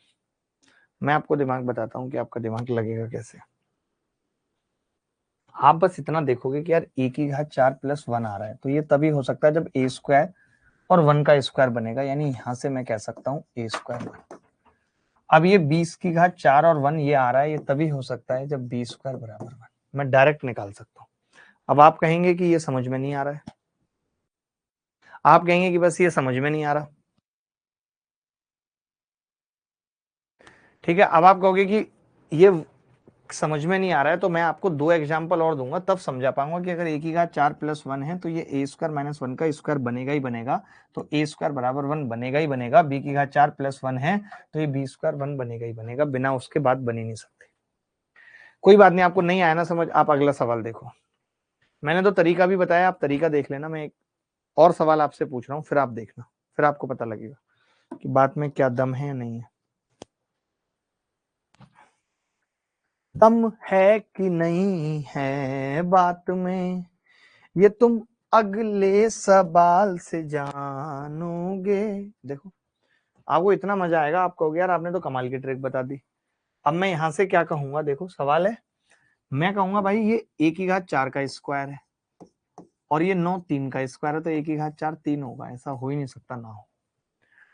मैं आपको दिमाग बताता हूँ कि आपका दिमाग लगेगा कैसे। आप बस इतना देखोगे कि यार a की घात 4 + 1 आ रहा है, तो ये तभी हो सकता है जब a स्क्वायर और 1 का स्क्वायर बनेगा, यानी यहां से मैं कह सकता हूँ a स्क्वायर 1। अब ये 20 की घात 4 और 1 ये आ रहा है, ये तभी हो सकता है जब b स्क्वायर बराबर 1। मैं डायरेक्ट निकाल सकता हूँ। अब आप कहेंगे कि ये समझ में नहीं आ रहा है, आप कहेंगे कि बस ये समझ में नहीं आ रहा, ठीक है। अब आप कहोगे कि ये समझ में नहीं आ रहा है, तो मैं आपको 2 एग्जाम्पल और दूंगा, तब समझा पाऊंगा कि अगर a की घात 4 + 1 है तो ये a स्क्वायर माइनस 1 का स्क्वायर बनेगा ही बनेगा, तो a स्क्वायर बराबर 1 बनेगा ही बनेगा। b की घात 4 + 1 है तो ये b स्क्वायर 1 बनेगा ही बनेगा, बिना उसके बाद बन ही नहीं सकते। कोई बात नहीं, आपको नहीं आया ना समझ, आप अगला सवाल देखो। मैंने तो तरीका भी बताया, आप तरीका देख लेना। मैं एक और सवाल आपसे पूछ रहा हूँ, फिर आप देखना, फिर आपको पता लगेगा कि बात में क्या दम है या नहीं है। दम है कि नहीं है बात में, ये तुम अगले सवाल से जानोगे। देखो, आपको इतना मजा आएगा, आप कहोगे यार आपने तो कमाल की ट्रिक बता दी। अब मैं यहां से क्या कहूंगा, देखो सवाल है, मैं कहूंगा भाई ये a की घात 4 का स्क्वायर है और ये 9 3 का स्क्वायर है, तो a की घात 4 3 होगा, ऐसा हो ही नहीं सकता ना हो।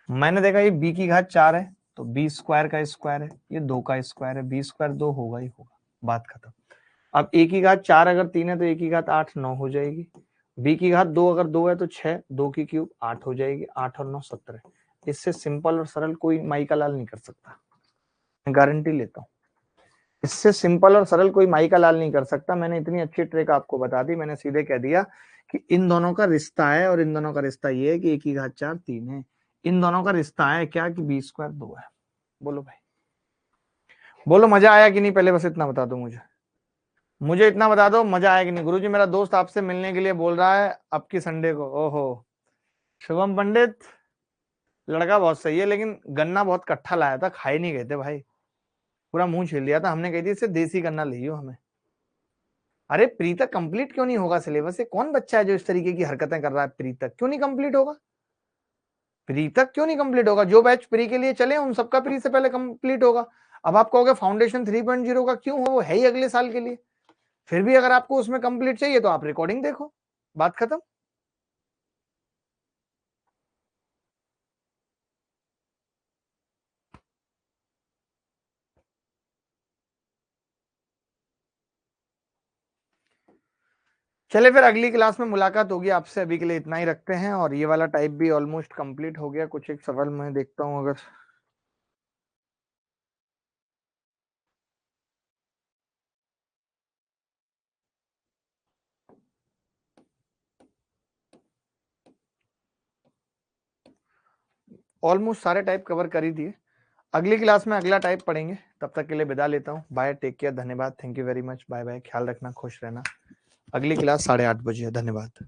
मैंने देखा ये b की घात 4 है तो b स्क्वायर का स्क्वायर है, ये 2 का स्क्वायर है, b स्क्वायर 2 होगा ही होगा, बात खत्म। अब a की घात 4 अगर 3 है तो a की घात 8 9 हो जाएगी, b की घात 2 अगर 2 है तो 6, 2 की क्यूब 8 हो जाएगी, 8 और 9 17। इससे सिंपल और सरल कोई माई का लाल नहीं कर सकता, मैं गारंटी लेता हूँ। इससे सिंपल और सरल कोई माई का लाल नहीं कर सकता। मैंने इतनी अच्छी ट्रिक आपको बता दी, मैंने सीधे कह दिया कि इन दोनों का रिश्ता है, और इन दोनों का रिश्ता ये है कि a की घात 4 3 है। इन दोनों का रिश्ता है क्या कि b स्क्वायर 2 है। बोलो भाई, बोलो मजा आया कि नहीं? पहले बस इतना बता दो मुझे इतना बता दो, मजा आया कि नहीं? गुरुजी मेरा दोस्त आपसे मिलने के लिए बोल रहा है अब की संडे को। ओहो, शुभम पंडित लड़का बहुत सही है, लेकिन गन्ना बहुत कट्ठा लाया था, खाए नहीं गए थे भाई, पूरा मुंह छील दिया था। हमने कही थी इससे देसी गन्ना लियो हमें। अरे प्री तक कंप्लीट क्यों नहीं होगा सिलेबस? से कौन बच्चा है जो इस तरीके की हरकतें कर रहा है? प्री तक क्यों नहीं कंप्लीट होगा? प्री तक क्यों नहीं कंप्लीट होगा? जो बैच प्री के लिए चले उन सबका प्री से पहले कंप्लीट होगा। अब आप कहोगे फाउंडेशन 3.0 का क्यों हो, वो है ही अगले साल के लिए। फिर भी अगर आपको उसमें कंप्लीट चाहिए तो आप रिकॉर्डिंग देखो, बात खत्म। चले फिर अगली क्लास में मुलाकात होगी आपसे, अभी के लिए इतना ही रखते हैं। और ये वाला टाइप भी ऑलमोस्ट कंप्लीट हो गया, कुछ एक सवाल मैं देखता हूँ अगर ऑलमोस्ट सारे टाइप कवर कर ही दिए। अगली क्लास में अगला टाइप पढ़ेंगे, तब तक के लिए विदा लेता हूँ। बाय, टेक केयर, धन्यवाद, thank you very much, bye bye, ख्याल रखना, खुश रहना। अगली क्लास 8:30 बजे है, धन्यवाद।